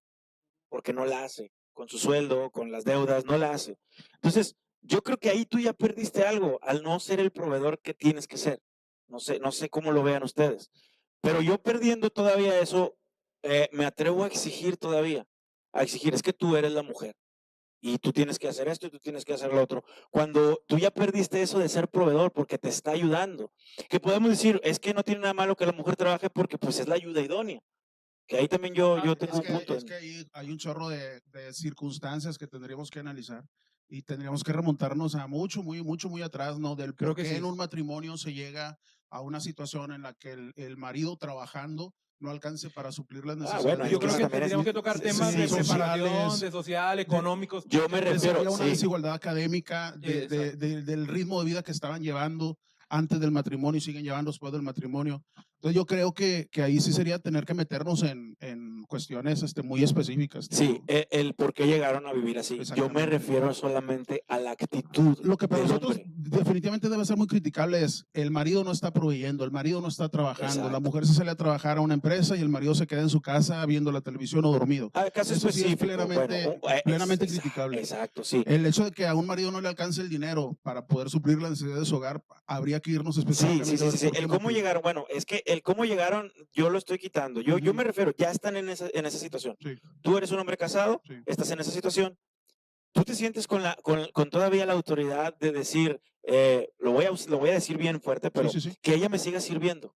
porque no la hace, con su sueldo, con las deudas, no la hace. Entonces, yo creo que ahí tú ya perdiste algo, al no ser el proveedor que tienes que ser. No sé cómo lo vean ustedes. Pero yo perdiendo todavía eso, me atrevo a exigir todavía. A exigir, es que tú eres la mujer. Y tú tienes que hacer esto y tú tienes que hacer lo otro. Cuando tú ya perdiste eso de ser proveedor porque te está ayudando. Que podemos decir, es que no tiene nada malo que la mujer trabaje porque pues es la ayuda idónea. Que ahí también yo tengo un punto. Es que ahí hay un chorro de circunstancias que tendríamos que analizar y tendríamos que remontarnos a muy atrás, ¿no? Del por qué en un matrimonio se llega a una situación en la que el marido trabajando no alcance para suplir las necesidades. Bueno, yo creo que tendríamos que tocar temas de separación, de social, económicos. Yo me refiero a una desigualdad académica del ritmo de vida que estaban llevando antes del matrimonio y siguen llevando después del matrimonio. Entonces yo creo que ahí sí sería tener que meternos en cuestiones muy específicas. Sí, el por qué llegaron a vivir así. Yo me refiero solamente a la actitud. Lo que para nosotros hombre definitivamente debe ser muy criticable es el marido no está proveyendo, el marido no está trabajando, Exacto. La mujer se sale a trabajar a una empresa y el marido se queda en su casa viendo la televisión o dormido. Caso Eso sí es específico, plenamente criticable. Exacto, sí. El hecho de que a un marido no le alcance el dinero para poder suplir las necesidades de su hogar, habría que irnos específicamente. Sí. El cómo llegar, bueno, es que el cómo llegaron, yo lo estoy quitando. Yo Ujú. me refiero, ya están en esa situación. Sí, Tú eres un hombre casado, sí. estás en esa situación. ¿Tú te sientes con todavía la autoridad de decir, lo voy a decir bien fuerte, Sí, pero sí, sí. que ella me siga sirviendo?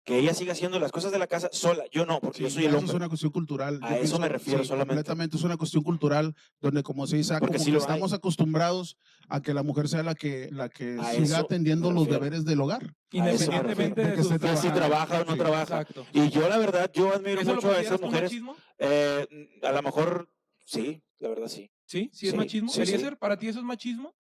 Que ella siga haciendo las cosas de la casa sola. Yo no, porque yo Sí, soy ya el eso es hombre. una cuestión cultural. A Yo eso me pienso, refiero sí, solamente. completamente es una cuestión cultural donde, como se dice, Porque como sí que lo hay. estamos acostumbrados a que la mujer sea la que A siga eso atendiendo me los refiero. deberes del hogar. A eso me Independientemente refiero. De de que sus esté Que si trabajando. trabaja o no Sí, trabaja. Exacto. Y yo, la verdad, yo admiro ¿Eso lo mucho a consideras esas tú mujeres. machismo? A lo mejor, sí, la verdad sí. ¿Sí? ¿Sí es Sí, machismo? sí, sí. Eliezer, ¿para ti eso es machismo?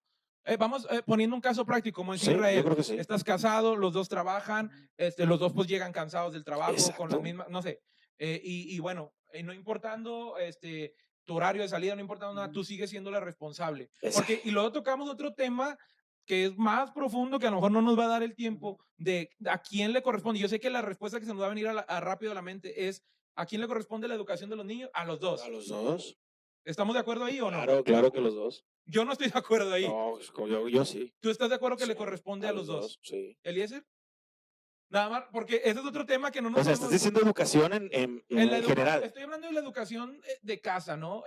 Vamos poniendo un caso práctico, como es Sí, yo Israel. creo que sí. Estás casado, los dos trabajan, los dos pues llegan cansados del trabajo, con las Exacto. mismas, no sé. Y bueno, no importando tu horario de salida, no importando nada, tú sigues siendo la responsable. Porque, y luego tocamos otro tema que es más profundo, que a lo mejor no nos va a dar el tiempo, de a quién le corresponde. Yo sé que la respuesta que se nos va a venir rápido a la mente es, ¿a quién le corresponde la educación de los niños? A los dos. A los dos. ¿Estamos de acuerdo ahí o no? Claro, claro que los dos. Yo no estoy de acuerdo ahí. No, pues, yo sí. ¿Tú estás de acuerdo que Sí, le corresponde a los dos? sí. ¿Eliezer? Nada más, porque ese es otro tema que no nos O sea, estás diciendo educación en general. Estoy hablando de la educación de casa, ¿no?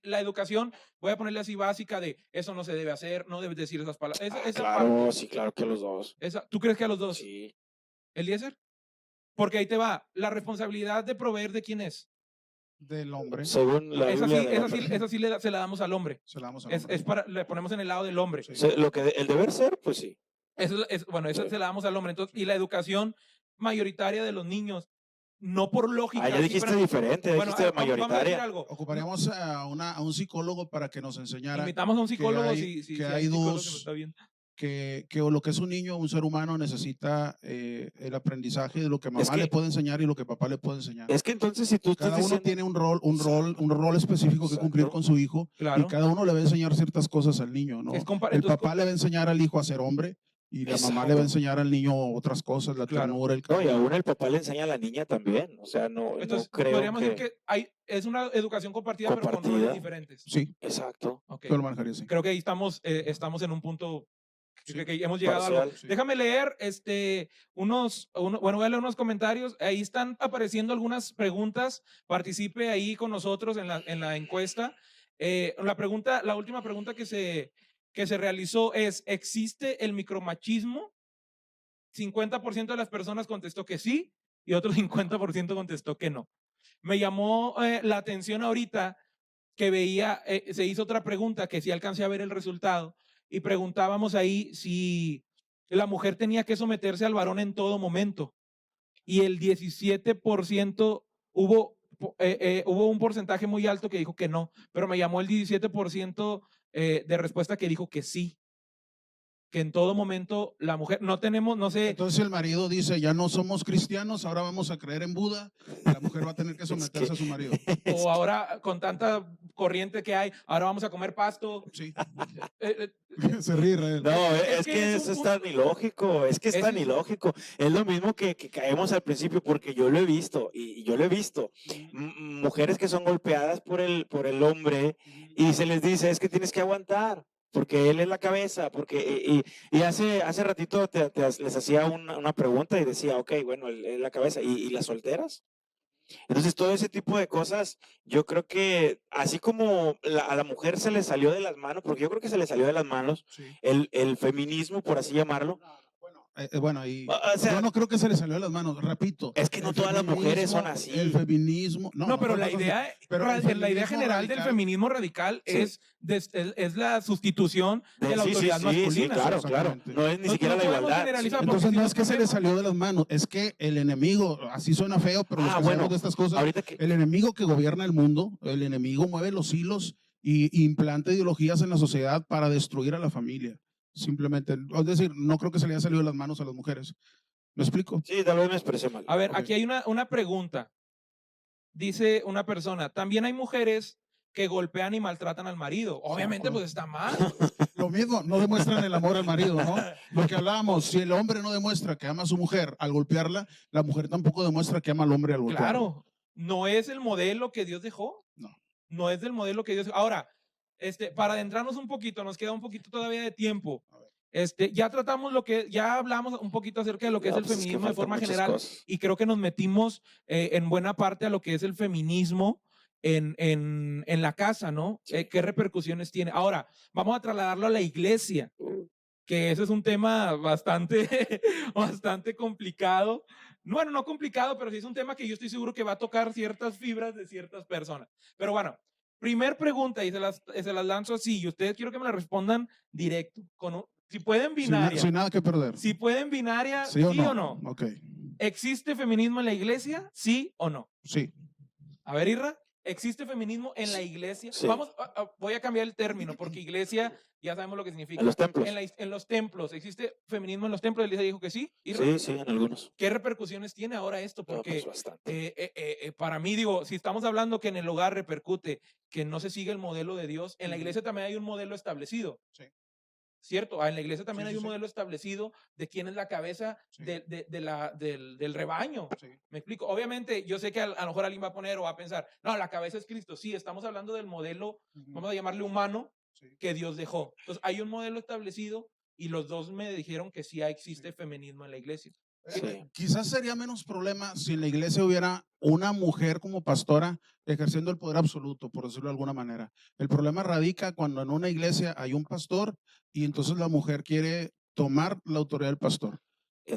La educación, voy a ponerle así básica de eso no se debe hacer, no debes decir esas palabras. Esa Claro, parte, sí, claro que los dos. ¿tú crees que a los dos? Sí. ¿Eliezer? Porque ahí te va, la responsabilidad de proveer de quién es. del hombre. Según la Biblia del hombre. Esa sí se la damos al hombre. Se la damos al hombre. Le ponemos en el lado del hombre. Sí. El deber ser, pues sí. Bueno, eso Sí. se la damos al hombre. Entonces, y la educación mayoritaria de los niños, no por lógica. Ya dijiste diferente, Bueno, dijiste vamos a decir mayoritaria. algo. Ocuparíamos a un psicólogo para que nos enseñara Invitamos a un psicólogo hay- si que hay hay un psicólogo dos- que nos está viendo. que lo que es un niño, un ser humano, necesita el aprendizaje de lo que mamá que- le puede enseñar y lo que papá le puede enseñar. Es que entonces si tú estás Cada uno diciendo... tiene un rol específico que cumplir Exacto. con su hijo Claro. y cada uno le va a enseñar ciertas cosas al niño, ¿no? Es El papá le va a enseñar al hijo a ser hombre y la mamá le va a enseñar al niño otras cosas, la Claro. ternura, el No, y cariño. aún el papá le enseña a la niña también. O sea, no Entonces, creo podríamos que... decir que es una educación compartida, pero con Compartida. roles diferentes. Sí, Exacto. Ok. yo lo manejaría así. Creo que ahí estamos en un punto Sí. que hemos llegado a algo. Parcial. Sí. Déjame leer bueno, voy a leer unos comentarios. Ahí están apareciendo algunas preguntas. Participe ahí con nosotros en la encuesta. La última pregunta que se realizó es, ¿existe el micromachismo? 50% de las personas contestó que sí y otro 50% contestó que no. Me llamó la atención ahorita que se hizo otra pregunta que sí alcancé a ver el resultado y preguntábamos ahí si la mujer tenía que someterse al varón en todo momento y el 17% hubo un porcentaje muy alto que dijo que no, pero me llamó el 17% de respuesta que dijo que sí, que en todo momento la mujer, no sé. Entonces el marido dice, ya no somos cristianos, ahora vamos a creer en Buda, y la mujer va a tener que someterse a su marido. O ahora con tanta corriente que hay, ahora vamos a comer pasto. Sí. Eh, Se ríe Israel. No, Es es que que es eso un es tan ilógico, es tan ilógico. Es lo mismo que caemos al principio, porque yo lo he visto, y yo lo he visto. Mujeres que son golpeadas por el hombre, y se les dice, es que tienes que aguantar, porque él es la cabeza, y hace ratito les hacía una pregunta y decía, ok, bueno, él es la cabeza, ¿y las solteras? Entonces, todo ese tipo de cosas, yo creo que así como a la mujer se le salió de las manos, porque yo creo que se le salió de las manos Sí. el feminismo, por así llamarlo. Bueno, y O sea, yo no creo que se le salió de las manos, repito. es que no el todas las mujeres son feminismo- así. El feminismo. No, pero la todas son así. idea, Pero el la idea feminismo general del radical- feminismo radical Sí. es la sustitución de la autoridad masculina. Sí, claro, claro. Exactamente. No es ni No siquiera la podemos igualdad. generalizar, porque Entonces si no nos es que se le ponemos- salió de las manos, es que el enemigo, así suena feo, pero los que bueno, sabemos de estas cosas, ahorita que el enemigo que gobierna el mundo, el enemigo mueve los hilos y implanta ideologías en la sociedad para destruir a la familia. Simplemente, es decir, no creo que se le haya salido de las manos a las mujeres. ¿Me explico? sí, tal vez me expresé mal. A ver, Ok. aquí hay una pregunta. Dice una persona, también hay mujeres que golpean y maltratan al marido. Obviamente, pues está mal. Lo mismo, no demuestran el amor al marido, ¿no? Lo que hablábamos, si el hombre no demuestra que ama a su mujer al golpearla, la mujer tampoco demuestra que ama al hombre al golpearla. Claro, no es el modelo que Dios dejó. No. No es el modelo que Dios dejó. Ahora, para adentrarnos un poquito, nos queda un poquito todavía de tiempo. A ver. Ya tratamos ya hablamos un poquito acerca de lo que es el pues feminismo de forma faltan muchas general cosas. y creo que nos metimos en buena parte a lo que es el feminismo en la casa, ¿no? Sí. ¿Qué repercusiones tiene? Ahora, vamos a trasladarlo a la iglesia, que ese es un tema bastante, bastante complicado. Bueno, no complicado, pero sí es un tema que yo estoy seguro que va a tocar ciertas fibras de ciertas personas. Pero bueno, primer pregunta y se las lanzo así y ustedes quiero que me la respondan directo. Si pueden binaria. Sin nada que perder. Si pueden binaria, ¿Sí o no? Ok. ¿Existe feminismo en la iglesia? ¿Sí o no? Sí. A ver, Irra, ¿existe feminismo en la iglesia? Sí. Voy a cambiar el término porque iglesia ya sabemos lo que significa. En los templos. En los templos, ¿existe feminismo en los templos? Elisa dijo que sí. Irra, Sí, sí, en algunos. ¿qué repercusiones tiene ahora esto? No, Porque pues bastante. para mí, digo, si estamos hablando que en el hogar repercute, que no se sigue el modelo de Dios, en la iglesia también hay un modelo establecido. Sí. ¿Cierto? En la iglesia también Sí, hay sí, un sí. modelo establecido de quién es la cabeza Sí. del rebaño. Sí. ¿Me explico? Obviamente, yo sé que a lo mejor alguien va a poner o va a pensar, no, la cabeza es Cristo. Sí, estamos hablando del modelo, vamos a llamarle humano, Sí. que Dios dejó. Entonces, hay un modelo establecido y los dos me dijeron que sí existe feminismo en la iglesia. Sí. Quizás sería menos problema si en la iglesia hubiera una mujer como pastora ejerciendo el poder absoluto, por decirlo de alguna manera. El problema radica cuando en una iglesia hay un pastor y entonces la mujer quiere tomar la autoridad del pastor.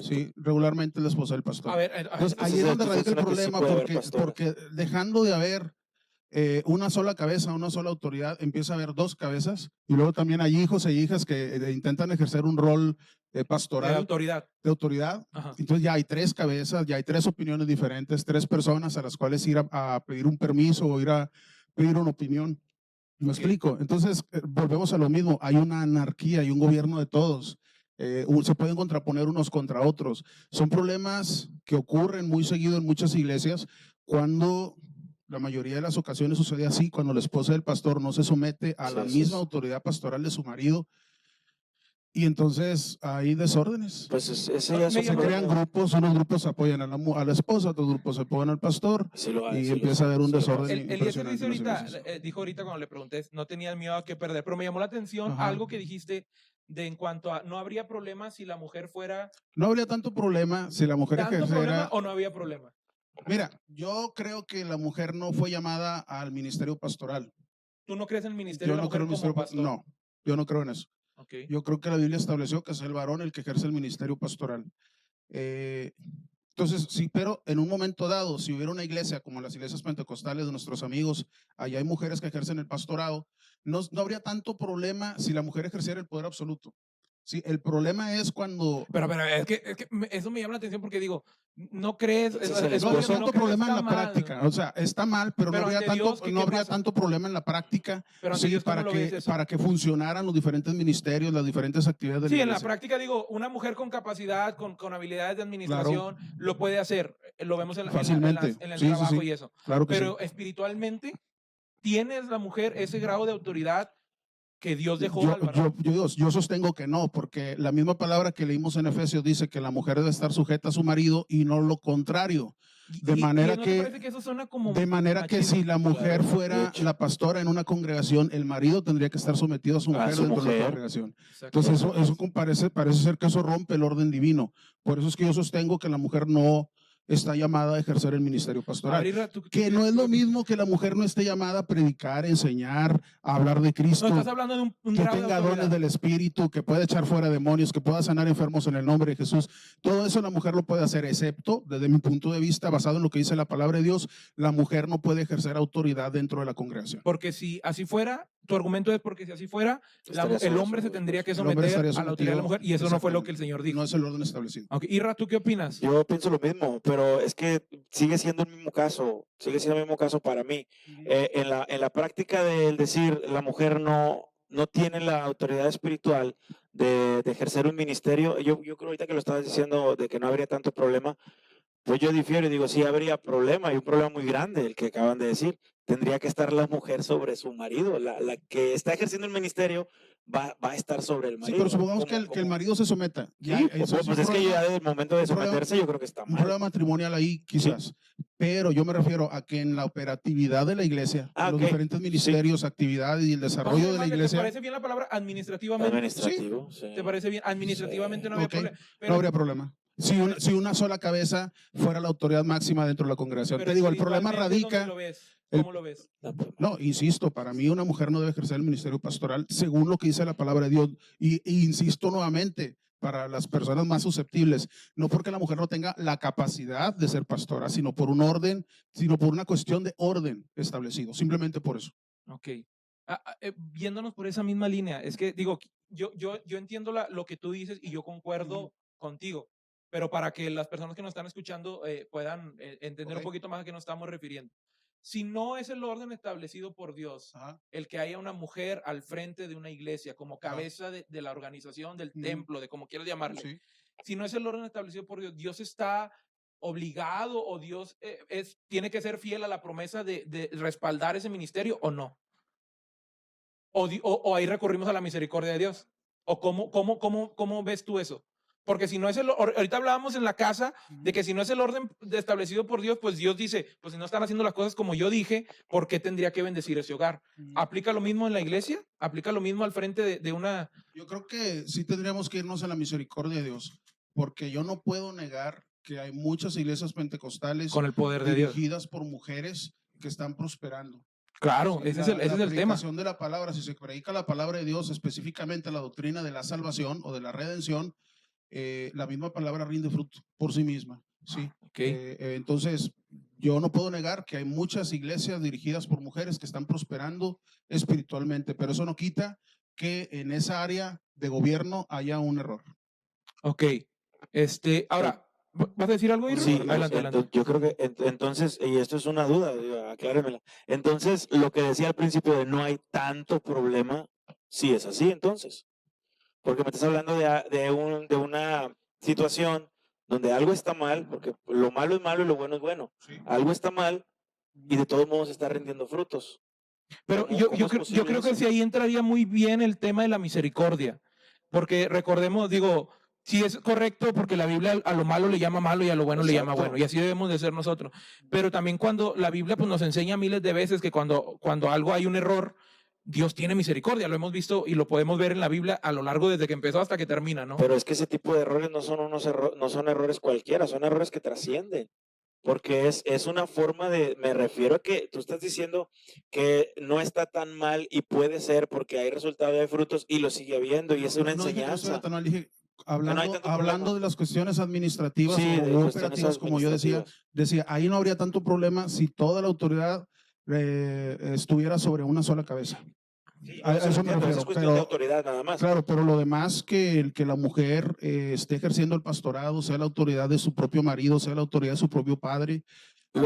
Sí, regularmente es la esposa del pastor. A ver, Entonces, ahí Entonces, es donde tú radica el funciona que sí problema puede haber pastoras. porque dejando de haber una sola cabeza, una sola autoridad, empieza a haber dos cabezas y luego también hay hijos e hijas que intentan ejercer un rol pastoral. De autoridad. Ajá. Entonces ya hay tres cabezas, ya hay tres opiniones diferentes, tres personas a las cuales ir a pedir un permiso o ir a pedir una opinión. ¿Me explico? Entonces, volvemos a lo mismo, hay una anarquía, hay un gobierno de todos. Se pueden contraponer unos contra otros. Son problemas que ocurren muy seguido en muchas iglesias cuando la mayoría de las ocasiones sucede así, cuando la esposa del pastor no se somete a la misma autoridad pastoral de su marido. Y entonces hay desórdenes. Pues ese ya Se crean grupos, unos grupos apoyan a la esposa, otros grupos apoyan al pastor y empieza a haber un desorden. Eliezer dijo ahorita cuando le pregunté, no tenía miedo a qué perder, pero me llamó la atención algo que dijiste en cuanto a no habría problema si la mujer fuera. No habría tanto problema si la mujer ejerciera. ¿Problema o no había problema? Mira, yo creo que la mujer no fue llamada al ministerio pastoral. ¿Tú no crees en el ministerio de la mujer como pastor? No, yo no creo en eso. Okay. Yo creo que la Biblia estableció que es el varón el que ejerce el ministerio pastoral. Entonces, sí, pero en un momento dado, si hubiera una iglesia como las iglesias pentecostales de nuestros amigos, allá hay mujeres que ejercen el pastorado, no habría tanto problema si la mujer ejerciera el poder absoluto. Sí, el problema es cuando… Pero es que eso me llama la atención porque digo, ¿no crees? No habría tanto problema en la práctica. O sea, está mal, pero no habría tanto problema en la práctica para que funcionaran los diferentes ministerios, las diferentes actividades de la iglesia. Sí, en la práctica digo, una mujer con capacidad, con habilidades de administración, lo puede hacer. Lo vemos en el trabajo y eso. Claro que pero espiritualmente, ¿tienes la mujer ese grado de autoridad que Dios dejó al varón? Yo sostengo que no, porque la misma palabra que leímos en Efesios dice que la mujer debe estar sujeta a su marido y no lo contrario. De manera que si la mujer fuera la pastora en una congregación, el marido tendría que estar sometido a su mujer dentro de la congregación. Entonces eso parece ser que eso rompe el orden divino. Por eso es que yo sostengo que la mujer no está llamada a ejercer el ministerio pastoral. Que no es lo mismo que la mujer no esté llamada a predicar, enseñar, a hablar de Cristo. No, estás hablando de un que tenga dones del Espíritu, que pueda echar fuera demonios, que pueda sanar enfermos en el nombre de Jesús. Todo eso la mujer lo puede hacer, excepto, desde mi punto de vista, basado en lo que dice la palabra de Dios, la mujer no puede ejercer autoridad dentro de la congregación. Porque si así fuera, tu argumento es porque si así fuera, el hombre se tendría que someter a la autoridad de la mujer y eso no fue lo que el Señor dijo. No es el orden establecido. Okay. Irra, ¿tú qué opinas? Yo pienso lo mismo, pero es que sigue siendo el mismo caso para mí. En la práctica del decir la mujer no tiene la autoridad espiritual de ejercer un ministerio, yo creo ahorita que lo estabas diciendo de que no habría tanto problema, pues yo difiero y digo, sí habría problema y un problema muy grande el que acaban de decir. Tendría que estar la mujer sobre su marido, la que está ejerciendo el ministerio va a estar sobre el marido. Sí, pero supongamos que el marido se someta. Pues es que ya desde el momento de someterse yo creo que está mal. Un problema matrimonial ahí quizás. Sí. pero yo me refiero a que en la operatividad de la iglesia, Ah, los ok. diferentes Sí. ministerios, actividades y el desarrollo de la ¿Te iglesia, parece bien la palabra administrativamente? Administrativo, sí. ¿Te parece bien? Administrativamente no había ok, problema. no Pero, habría problema. Si una sola cabeza fuera la autoridad máxima dentro de la congregación. pero Te digo, el problema espiritualmente, ¿dónde radica, lo ves? el- ¿Cómo lo ves? no, insisto, para mí una mujer no debe ejercer el ministerio pastoral según lo que dice la palabra de Dios. Y insisto nuevamente, para las personas más susceptibles, no porque la mujer no tenga la capacidad de ser pastora, sino por un orden, sino por una cuestión de orden establecido, simplemente por eso. Ok. Viéndonos por esa misma línea, es que digo, yo entiendo lo que tú dices y yo concuerdo contigo, pero para que las personas que nos están escuchando puedan entender un Ok. poquito más a qué nos estamos refiriendo. Si no es el orden establecido por Dios, Ajá. el que haya una mujer al frente de una iglesia como cabeza de la organización, del Ujú. templo, de como quieras llamarle, Sí. si no es el orden establecido por Dios, Dios está obligado o Dios tiene que ser fiel a la promesa de respaldar ese ministerio o no. O ahí recurrimos a la misericordia de Dios. ¿O cómo ves tú eso? Porque si no es ahorita hablábamos en la casa de que si no es el orden establecido por Dios, pues Dios dice, pues si no están haciendo las cosas como yo dije, ¿por qué tendría que bendecir ese hogar? Ujú. ¿Aplica lo mismo en la iglesia? ¿Aplica lo mismo al frente de una... Yo creo que sí tendríamos que irnos a la misericordia de Dios, porque yo no puedo negar que hay muchas iglesias pentecostales con el poder de Dios? dirigidas por mujeres que están prosperando. Claro, Sí, ese es el tema. predicación de la palabra, si se predica la palabra de Dios, específicamente la doctrina de la salvación o de la redención, la misma palabra rinde fruto por sí misma. Sí. Ok. Entonces, yo no puedo negar que hay muchas iglesias dirigidas por mujeres que están prosperando espiritualmente, pero eso no quita que en esa área de gobierno haya un error. Ok. Ahora, ¿vas a decir algo, Irving? Sí, Adelante, adelante. yo creo que entonces, y esto es una duda, acláremela. Entonces, lo que decía al principio de no hay tanto problema, sí es así entonces. Porque me estás hablando de una situación donde algo está mal, porque lo malo es malo y lo bueno es bueno. Sí. Algo está mal y de todos modos está rindiendo frutos. Pero ¿Cómo yo es posible creo que eso? sí ahí entraría muy bien el tema de la misericordia. Porque recordemos, digo, sí es correcto porque la Biblia a lo malo le llama malo y a lo bueno le llama Exacto. bueno. Y así debemos de ser nosotros. Pero también cuando la Biblia pues, nos enseña miles de veces que cuando algo hay un error, Dios tiene misericordia. Lo hemos visto y lo podemos ver en la Biblia a lo largo desde que empezó hasta que termina, ¿no? Pero es que ese tipo de errores no son no son errores cualquiera, son errores que trascienden. Porque es una forma me refiero a que tú estás diciendo que no está tan mal y puede ser porque hay resultado y hay frutos y lo sigue habiendo y es una No dije que enseñanza. estuviera tan mal, dije, no hay hablando, tanto hablando problema. de las cuestiones administrativas Sí, de o cuestiones operativas, como yo administrativas. decía, ahí no habría tanto problema si toda la autoridad estuviera sobre una sola cabeza. Sí, A eso eso lo me entiendo, refiero, es cuestión de autoridad nada más. Claro, pero lo demás que la mujer esté ejerciendo el pastorado, sea la autoridad de su propio marido, sea la autoridad de su propio padre, a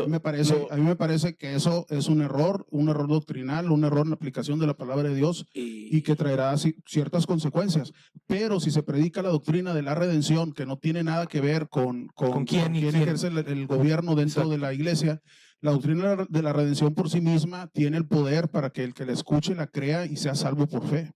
mí me parece que eso es un error doctrinal, un error en la aplicación de la palabra de Dios y que traerá ciertas consecuencias. Pero si se predica la doctrina de la redención, que no tiene nada que ver con quién ejerce el gobierno dentro de la iglesia, la doctrina de la redención por sí misma tiene el poder para que el que la escuche la crea y sea salvo por fe.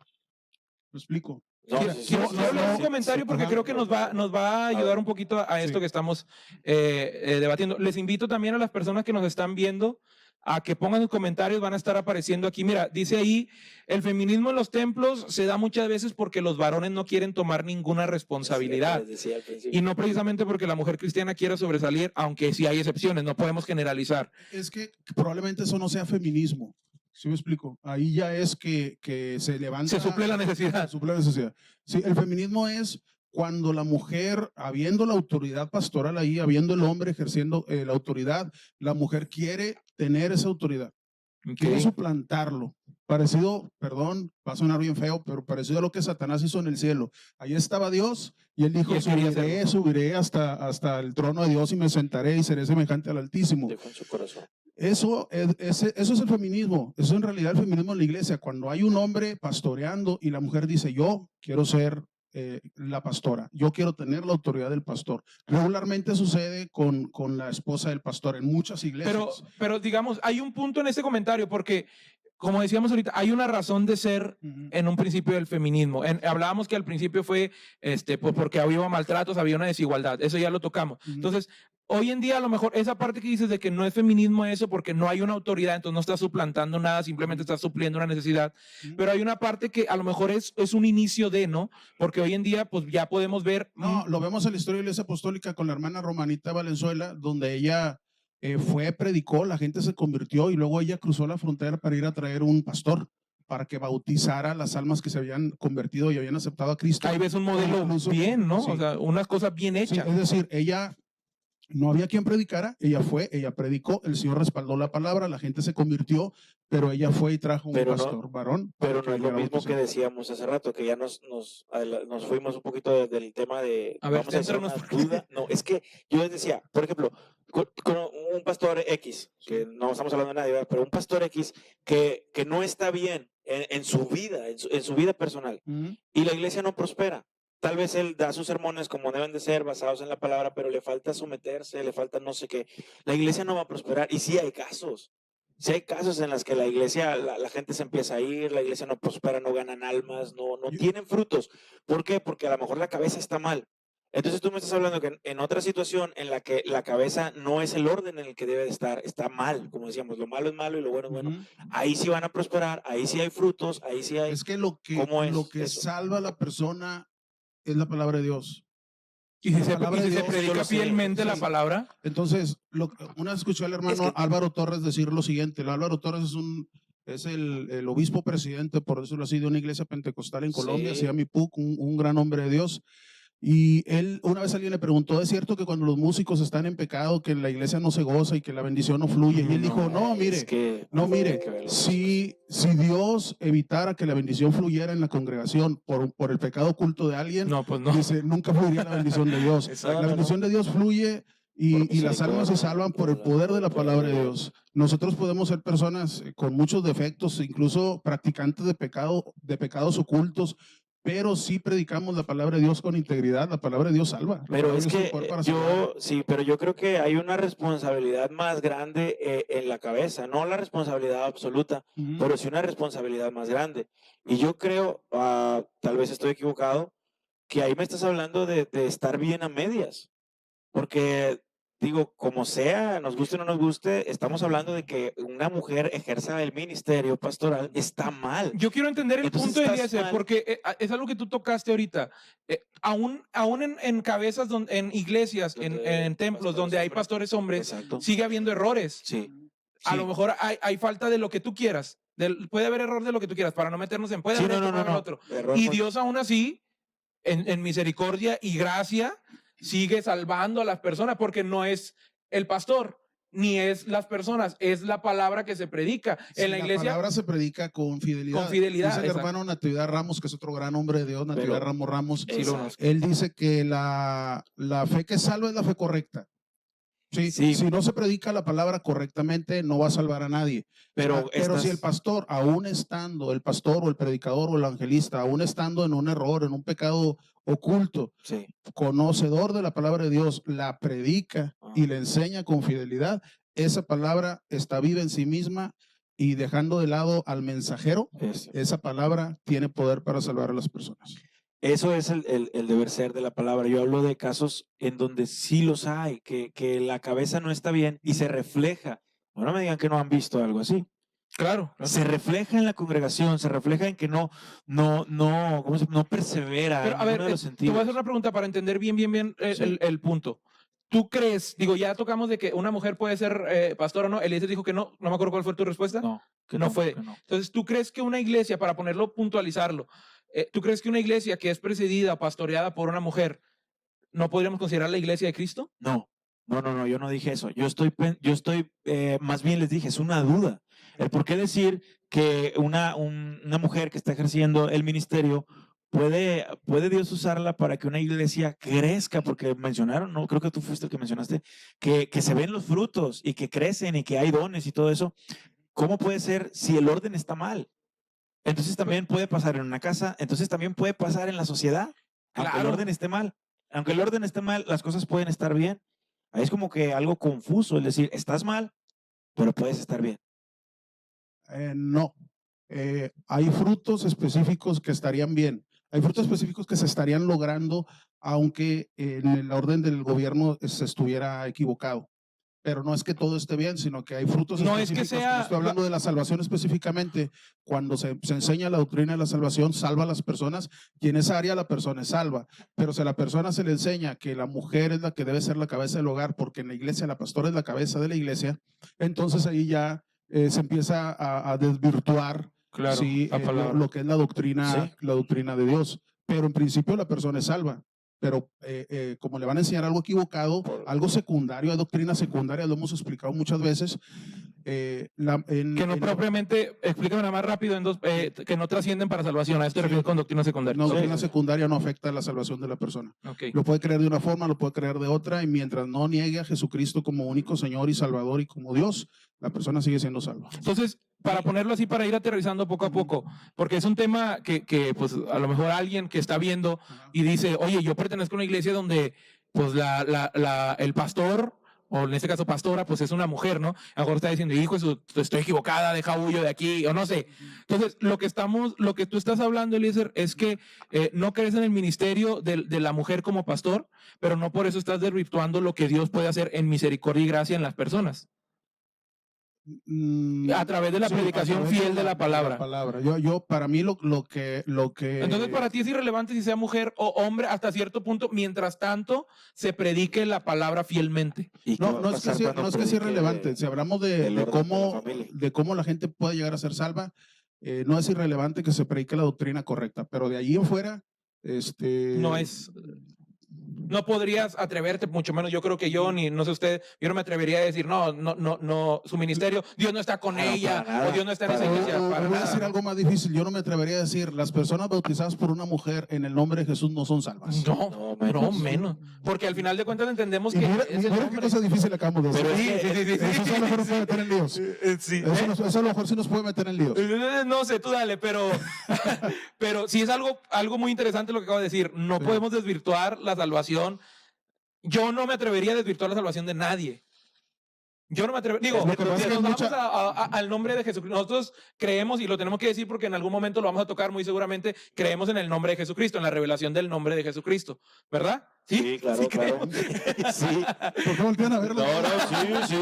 ¿Me explico? No, Quiero leer un comentario porque creo que nos va a ayudar un poquito a esto que estamos debatiendo. Les invito también a las personas que nos están viendo a que pongan sus comentarios, van a estar apareciendo aquí. Mira, dice ahí, el feminismo en los templos se da muchas veces porque los varones no quieren tomar ninguna responsabilidad. Y no precisamente porque la mujer cristiana quiera sobresalir, aunque sí hay excepciones, no podemos generalizar. Es que probablemente eso no sea feminismo. ¿Sí me explico? Ahí ya es que se levanta. Se suple la necesidad. Se suple la necesidad. Sí, el feminismo es cuando la mujer, habiendo la autoridad pastoral ahí, habiendo el hombre ejerciendo la autoridad, la mujer quiere tener esa autoridad. Quiere suplantarlo. Parecido, perdón, va a sonar bien feo, pero parecido a lo que Satanás hizo en el cielo. Ahí estaba Dios y él dijo, subiré hasta el trono de Dios y me sentaré y seré semejante al Altísimo. Dejó en su corazón. Eso es el feminismo. Eso es en realidad el feminismo en la iglesia. Cuando hay un hombre pastoreando y la mujer dice, yo quiero ser la pastora, yo quiero tener la autoridad del pastor. Regularmente sucede con la esposa del pastor en muchas iglesias. Pero digamos, hay un punto en ese comentario porque, como decíamos ahorita, hay una razón de ser en un principio del feminismo. Hablábamos que al principio fue pues porque había maltratos, había una desigualdad. Eso ya lo tocamos. Entonces, hoy en día a lo mejor esa parte que dices de que no es feminismo eso porque no hay una autoridad, entonces no estás suplantando nada, simplemente estás supliendo una necesidad, pero hay una parte que a lo mejor es un inicio de, ¿no? Porque hoy en día pues ya podemos ver... No, lo vemos en la historia de la Iglesia Apostólica con la hermana Romanita Valenzuela, donde ella fue, predicó, la gente se convirtió y luego ella cruzó la frontera para ir a traer un pastor para que bautizara las almas que se habían convertido y habían aceptado a Cristo. Ahí ves un modelo Incluso, bien, ¿no? sí. O sea, unas cosas bien Sí, hechas. es decir, ella no había quien predicara, ella fue, ella predicó, el Señor respaldó la palabra, la gente se convirtió, pero ella fue y trajo un Pero no- pastor varón. Pero para no es lo que mismo que bautizara. decíamos hace rato, que ya nos fuimos un poquito del tema de, A ver, vamos a hacer una céntranos, duda. No, es que yo les decía, por ejemplo, con un pastor X, que no estamos hablando de nadie, ¿verdad? Pero un pastor X que no está bien en su vida, en su vida personal, y la iglesia no prospera. Tal vez él da sus sermones como deben de ser, basados en la palabra, pero le falta someterse, le falta no sé qué. La iglesia no va a prosperar. Y sí hay casos. Sí hay casos en los que la iglesia, la gente se empieza a ir, la iglesia no prospera, no ganan almas, no tienen frutos. ¿Por qué? Porque a lo mejor la cabeza está mal. Entonces tú me estás hablando que en otra situación en la que la cabeza no es el orden en el que debe de estar, está mal, como decíamos, lo malo es malo y lo bueno es bueno. Ahí sí van a prosperar, ahí sí hay frutos, ahí sí hay... Es que lo que, ¿Cómo es lo que eso? salva a la persona es la palabra de Dios. Y si La se, palabra y si de se Dios, predica yo lo sé, fielmente la sí. palabra, Entonces, una vez escuché al hermano Es que- Álvaro Torres decir lo siguiente. El Álvaro Torres es el obispo presidente, por decirlo así, de una iglesia pentecostal en Colombia, Sí. se llama IPUC, un gran hombre de Dios. Y él, una vez alguien le preguntó, ¿es cierto que cuando los músicos están en pecado, que la iglesia no se goza y que la bendición no fluye? Y él dijo, no, mire, es que no, tiene mire, que ver los si Dios evitara que la bendición fluyera en la congregación por el pecado oculto de alguien, no, pues no. dice, nunca fluiría la bendición de Dios. Exacto. La bendición de Dios fluye y las almas se salvan por el poder de la palabra de Dios. Nosotros podemos ser personas con muchos defectos, incluso practicantes de pecados ocultos, pero sí predicamos la palabra de Dios con integridad. La palabra de Dios salva. La Pero palabra es de Dios tiene que poder para salvar. pero yo creo que hay una responsabilidad más grande en la cabeza, no la responsabilidad absoluta, pero sí una responsabilidad más grande. Y yo creo, tal vez estoy equivocado, que ahí me estás hablando de estar bien a medias, porque digo, como sea, nos guste o no nos guste, estamos hablando de que una mujer ejerza el ministerio pastoral, está mal. Yo quiero entender el Entonces punto de estás Eliezer, mal. porque es algo que tú tocaste ahorita. Aún en cabezas, en iglesias, en templos Pastores donde hay hombres. pastores hombres, Exacto. sigue habiendo errores. Sí. A Sí. lo mejor hay falta de lo que tú quieras. Puede haber error de lo que tú quieras, para no meternos en puede Sí, haber esto, puede haber no. otro. Error Y por- Dios aún así, en misericordia y gracia, sigue salvando a las personas, porque no es el pastor, ni es las personas, es la palabra que se predica. Sí, En la iglesia, la palabra se predica con fidelidad. Con fidelidad, Dice el exacto. hermano Natividad Ramos, que es otro gran hombre de Dios, Natividad Pero- Ramos Ramos. Sí, lo conozco. Él dice que la fe que salva es la fe correcta. Sí, Sí. Si no se predica la palabra correctamente, no va a salvar a nadie. Pero Pero estás- si el pastor, aún estando, el pastor o el predicador o el evangelista, aún estando en un error, en un pecado oculto, Sí. conocedor de la palabra de Dios, la predica y Ah. le enseña con fidelidad, esa palabra está viva en sí misma y dejando de lado al mensajero, Eso. esa palabra tiene poder para salvar a las personas. Eso es el deber ser de la palabra. Yo hablo de casos en donde sí los hay, que la cabeza no está bien y se refleja. No me digan que no han visto algo así. claro. Se refleja en la congregación, se refleja en que no persevera Pero en a ver, ninguno de los te voy a sentidos. hacer una pregunta para entender bien Sí. el punto. ¿Tú crees, digo, ya tocamos de que una mujer puede ser pastor o no? Eliezer dijo que no me acuerdo cuál fue tu respuesta. No, que No fue. que no. Entonces, ¿tú crees que una iglesia, para ponerlo, puntualizarlo, ¿tú crees que una iglesia que es presidida o pastoreada por una mujer, no podríamos considerar la iglesia de Cristo? No, yo no dije eso. Yo estoy, más bien les dije, es una duda. El por qué decir que una mujer que está ejerciendo el ministerio puede Dios usarla para que una iglesia crezca, porque mencionaron, no, creo que tú fuiste el que mencionaste, que se ven los frutos y que crecen y que hay dones y todo eso. ¿Cómo puede ser si el orden está mal? Entonces también puede pasar en una casa, entonces también puede pasar en la sociedad, aunque el Claro. orden esté mal. Aunque el orden esté mal, las cosas pueden estar bien. Ahí es como que algo confuso, es decir, estás mal, pero puedes estar bien. No. Hay frutos específicos que estarían bien. Hay frutos específicos que se estarían logrando, aunque en el orden del gobierno se estuviera equivocado. Pero no es que todo esté bien, sino que hay frutos No es que específicos. sea- Como estoy hablando de la salvación específicamente, cuando se enseña la doctrina de la salvación, salva a las personas, y en esa área la persona es salva. Pero si a la persona se le enseña que la mujer es la que debe ser la cabeza del hogar, porque en la iglesia la pastora es la cabeza de la iglesia, entonces ahí ya se empieza a desvirtuar, Claro, sí, la palabra. lo que es la Sí. doctrina de Dios. Pero en principio la persona es salva. Pero como le van a enseñar algo equivocado, algo secundario, hay doctrina secundaria, lo hemos explicado muchas veces. Que no propiamente, explícame nada más rápido, que no trascienden para salvación. A esto te refieres con doctrina secundaria. No, doctrina Sí. secundaria no afecta la salvación de la persona. Ok. Lo puede creer de una forma, lo puede creer de otra, y mientras no niegue a Jesucristo como único Señor y Salvador y como Dios, la persona sigue siendo salva. Entonces, para ponerlo así, para ir aterrizando poco a poco, porque es un tema que pues, a lo mejor alguien que está viendo y dice, oye, yo pertenezco a una iglesia donde pues el pastor, o en este caso pastora, pues es una mujer, ¿no? A lo mejor está diciendo, hijo, estoy equivocada, deja huyo de aquí, o no sé. Entonces, lo que tú estás hablando, Eliezer, es que no crees en el ministerio de la mujer como pastor, pero no por eso estás desvirtuando lo que Dios puede hacer en misericordia y gracia en las personas. A través de la Sí, predicación a través fiel de la palabra. Yo para mí lo que Entonces, para ti es irrelevante si sea mujer o hombre hasta cierto punto, mientras tanto se predique la palabra fielmente. ¿Y qué va a no es que pasar sea, cuando no es que sea predique irrelevante. Si hablamos del de orden de la familia? cómo la gente puede llegar a ser salva, no es irrelevante que se predique la doctrina correcta, pero de ahí en fuera, No podrías atreverte, mucho menos yo creo que yo, ni no sé usted, yo no me atrevería a decir, no, su ministerio, Dios no está con No, ella, para nada, o Dios no está en esa para iglesia. o Para voy a nada. decir algo más difícil. Yo no me atrevería a decir, las personas bautizadas por una mujer en el nombre de Jesús no son salvas. No, menos. Porque al final de cuentas entendemos Y que mira, es el mira qué nombre. cosa difícil acabamos de decir. Pero Sí. Eso a lo mejor nos puede meter en líos. Sí. Eso a lo mejor sí nos puede meter en líos. No sé, tú dale, pero sí es algo muy interesante lo que acabo de decir. No Sí. podemos desvirtuar la salvación. Yo no me atrevería a desvirtuar la salvación de nadie. Yo no me atrevería. Digo, Lo que pasa es que nos vamos mucha- al nombre de Jesucristo. Nosotros creemos, y lo tenemos que decir porque en algún momento lo vamos a tocar muy seguramente, creemos en el nombre de Jesucristo, en la revelación del nombre de Jesucristo. ¿Verdad? Sí, claro, claro. Sí. ¿Por qué voltean a verlo? Sí.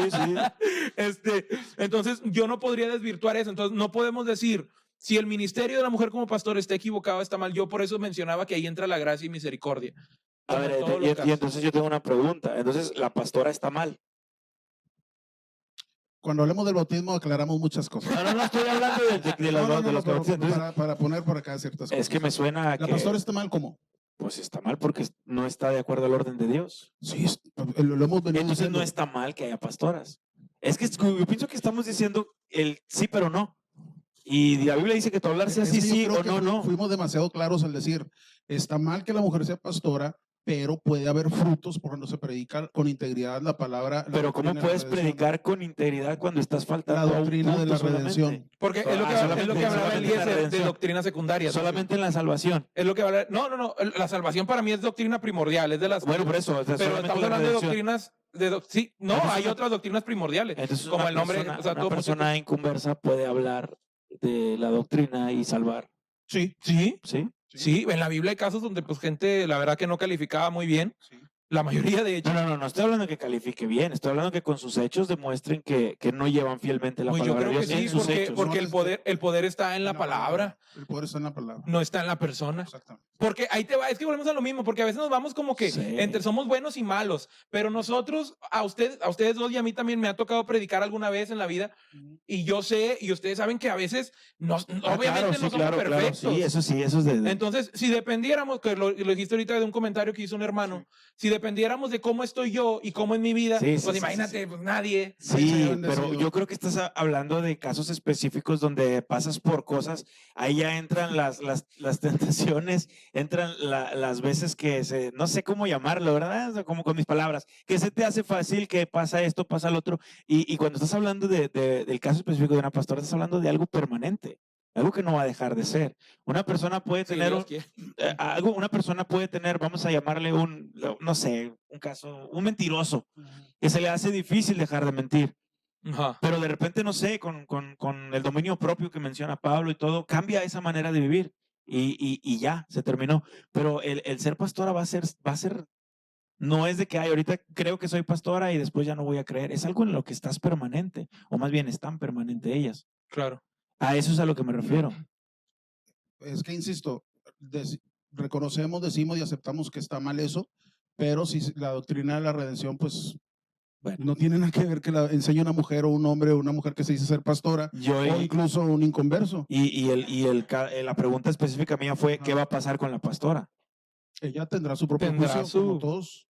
Entonces, yo no podría desvirtuar eso. Entonces, no podemos decir, si el ministerio de la mujer como pastor está equivocado, está mal. Yo por eso mencionaba que ahí entra la gracia y misericordia. A Como ver, en todos los y casos. entonces yo tengo una pregunta. Entonces, ¿la pastora está mal? Cuando hablemos del bautismo aclaramos muchas cosas. No, estoy hablando de No, los pero bautismos. Entonces, para poner por acá ciertas cosas. es que me suena a ¿La que pastora está mal cómo? pues está mal porque no está de acuerdo al orden de Dios. Sí, lo hemos venido Entonces diciendo. no está mal que haya pastoras. Es que yo pienso que estamos diciendo el sí, pero no. Y la Biblia dice que tu hablar sea Es que sí, yo sí creo o que no. Fuimos demasiado claros al decir, está mal que la mujer sea pastora, pero puede haber frutos por cuando se predica con integridad la palabra. la Pero ¿cómo doctrina de la puedes redención. predicar con integridad cuando estás faltando La doctrina a un de la punto redención? solamente? Porque es lo que solamente hablaba la Eliezer de redención. doctrina secundaria. Solamente en la salvación. Es lo que habla. No. La salvación para mí es doctrina primordial. Es de las. Bueno, por eso. Pero estamos hablando de doctrinas. Sí, no, Entonces, hay otras doctrinas primordiales. Entonces, como una el nombre. persona, O sea, una todo persona inconversa puede hablar de la doctrina y salvar. Sí, Sí, ¿Sí? sí. En la Biblia hay casos donde, pues, gente, la verdad que no calificaba muy bien. sí. La mayoría, de hecho. No estoy hablando de que califique bien, estoy hablando que con sus hechos demuestren que no llevan fielmente la Pues yo palabra creo de que Dios sí, en sus porque, hechos. porque el poder está en la palabra, El poder está en la palabra. no está en la persona. Exactamente. Porque ahí te va, es que volvemos a lo mismo, porque a veces nos vamos como que Sí. entre somos buenos y malos, pero nosotros, a ustedes dos y a mí también me ha tocado predicar alguna vez en la vida, y yo sé, y ustedes saben que a veces, obviamente no somos perfectos. Sí, eso es de... Entonces, si dependiéramos, que lo dijiste ahorita de un comentario que hizo un hermano, si dependiéramos de cómo estoy yo y cómo es mi vida, Sí, sí, pues sí, imagínate, sí. pues nadie. Sí, Señor pero bendecido. yo creo que estás hablando de casos específicos donde pasas por cosas, ahí ya entran las tentaciones, entran las veces que no sé cómo llamarlo, ¿verdad? O sea, como con mis palabras, que se te hace fácil, que pasa esto, pasa lo otro, y cuando estás hablando del caso específico de una pastora, estás hablando de algo permanente, algo que no va a dejar de ser. Una persona puede Sí, tener Dios quiere. una persona puede tener, vamos a llamarle no sé, un caso, un mentiroso, que se le hace difícil dejar de mentir. Ajá. Pero de repente, no sé, con el dominio propio que menciona Pablo y todo, cambia esa manera de vivir y ya, se terminó. Pero el ser pastora va a ser, no es de que, ay, ahorita creo que soy pastora y después ya no voy a creer. Es algo en lo que estás permanente, o más bien están permanente ellas. Claro. A eso es a lo que me refiero. Es que, insisto, reconocemos, decimos y aceptamos que está mal eso, pero si la doctrina de la redención, pues Bueno, no tiene nada que ver que la enseñe una mujer o un hombre o una mujer que se dice ser pastora o incluso un inconverso. La pregunta específica mía fue, ¿qué va a pasar con la pastora? Ella tendrá su propio Tendrá juicio, como su- todos.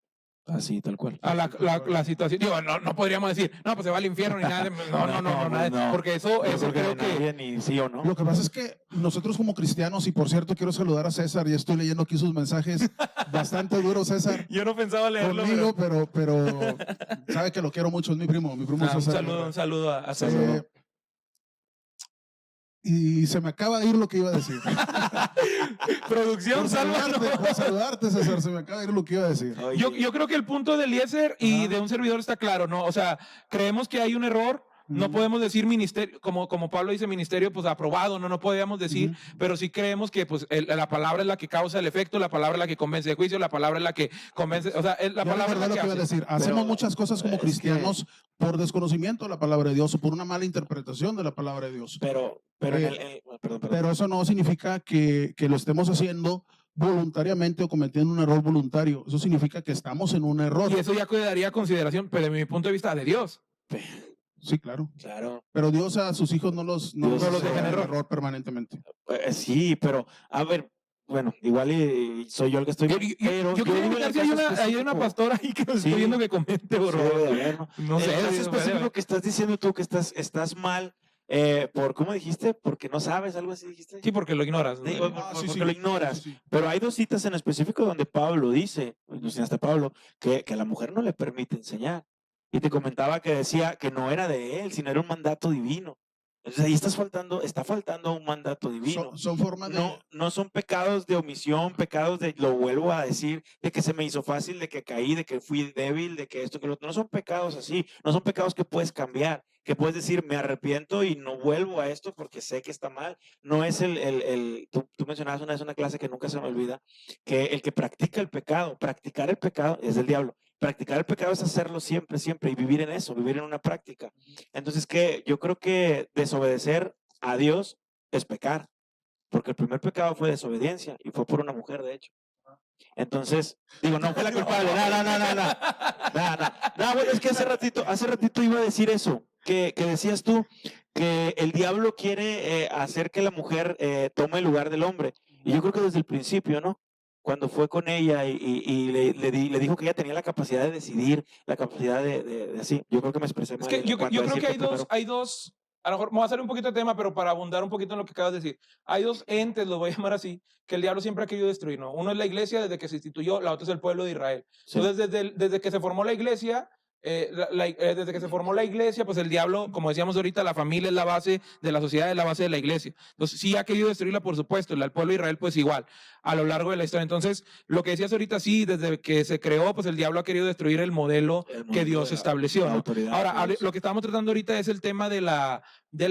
Así, tal cual. A la situación, digo, no podríamos decir, no, pues se va al infierno ni nada, no, nada, no. porque eso creo que, nadie, ni sí o no. Lo que pasa es que nosotros como cristianos, y por cierto quiero saludar a César, y estoy leyendo aquí sus mensajes bastante duros, César, yo no pensaba leerlo, conmigo, pero sabe que lo quiero mucho, es mi primo César. un saludo a Eh, César. y se me acaba de ir lo que iba a decir. Producción, por saludarte, César, se me acaba de ir lo que iba a decir. Yo creo que el punto de Eliezer y de un servidor está claro, ¿no? O sea, creemos que hay un error. No podemos decir ministerio, como Pablo dice, ministerio, pues aprobado, no podíamos decir, pero sí creemos que pues la palabra es la que causa el efecto, la palabra es la que convence de juicio, la palabra es la que convence, o sea, la palabra es la lo que que iba a decir. Hacemos muchas cosas como cristianos por desconocimiento de la palabra de Dios o por una mala interpretación de la palabra de Dios. Pero perdón. Pero eso no significa que lo estemos haciendo voluntariamente o cometiendo un error voluntario. Eso significa que estamos en un error. Y eso ya quedaría a consideración, pero de mi punto de vista, de Dios. Sí, claro. Claro. Pero Dios a sus hijos no los deja en error permanentemente. Sí, pero a ver, bueno, igual y soy yo el que estoy bien, pero yo quiero preguntar si hay una pastora ahí que nos Sí. estoy viendo que comente, por favor. No sé. El caso específico que estás diciendo tú que estás mal, por, ¿cómo dijiste? Porque no sabes, algo así dijiste. Sí, porque lo ignoras. Sí, ¿no? porque lo ignoras. Sí. Pero hay dos citas en específico donde Pablo dice, hasta Pablo, que a la mujer no le permite enseñar. Y te comentaba que decía que no era de él, sino era un mandato divino. Entonces ahí está faltando un mandato divino. Son formas de... No son pecados de omisión, pecados de, lo vuelvo a decir, de que se me hizo fácil, de que caí, de que fui débil, de que esto, que lo otro. No son pecados así, no son pecados que puedes cambiar, que puedes decir, me arrepiento y no vuelvo a esto porque sé que está mal. No es tú mencionabas una vez una clase que nunca se me olvida, que el que practica el pecado, practicar el pecado es del diablo. Practicar el pecado es hacerlo siempre, siempre y vivir en eso, vivir en una práctica. Entonces, yo creo que desobedecer a Dios es pecar, porque el primer pecado fue desobediencia y fue por una mujer, de hecho. Entonces, digo, no fue la culpable, no, bueno, es que hace ratito iba a decir eso, que decías tú que el diablo quiere hacer que la mujer tome el lugar del hombre. Y yo creo que desde el principio, ¿no? Cuando fue con ella y le dijo que ella tenía la capacidad de decidir, la capacidad de así. Yo creo que me expresé mal. Es que yo creo que hay dos, a lo mejor me voy a salir un poquito de tema, pero para abundar un poquito en lo que acabas de decir, hay dos entes, lo voy a llamar así, que el diablo siempre ha querido destruir, ¿no? Uno es la iglesia desde que se instituyó, la otra es el pueblo de Israel. Sí. Entonces, desde que se formó la iglesia, desde que se formó la iglesia, pues el diablo, como decíamos ahorita, la familia es la base de la sociedad, es la base de la iglesia. Entonces, sí ha querido destruirla, por supuesto, el pueblo de Israel, pues igual, a lo largo de la historia. Entonces, lo que decías ahorita, sí, desde que se creó, pues el diablo ha querido destruir el modelo que Dios estableció, ¿no? Ahora, lo que estamos tratando ahorita es el tema de la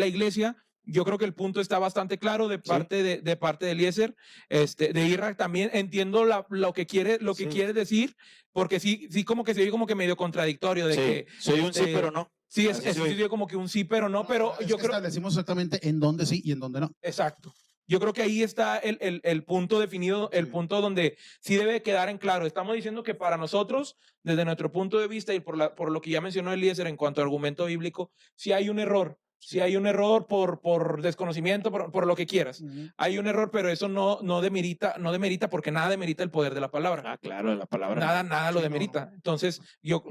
iglesia. Yo creo que el punto está bastante claro de parte de parte de Eliezer, de Irra también entiendo lo que quiere decir, porque sí como que se oye como que medio contradictorio de que soy un sí pero no. Sí, es como que un sí pero no, pero yo creo establecimos exactamente en dónde sí y en dónde no. Exacto. Yo creo que ahí está el punto definido, el punto donde sí debe quedar en claro. Estamos diciendo que para nosotros, desde nuestro punto de vista y por lo que ya mencionó Eliezer en cuanto a argumento bíblico, sí hay un error. Si hay un error por desconocimiento, por lo que quieras. Hay un error, pero eso no demerita porque nada demerita el poder de la palabra. Ah, claro, la palabra. Nada lo demerita. Entonces, yo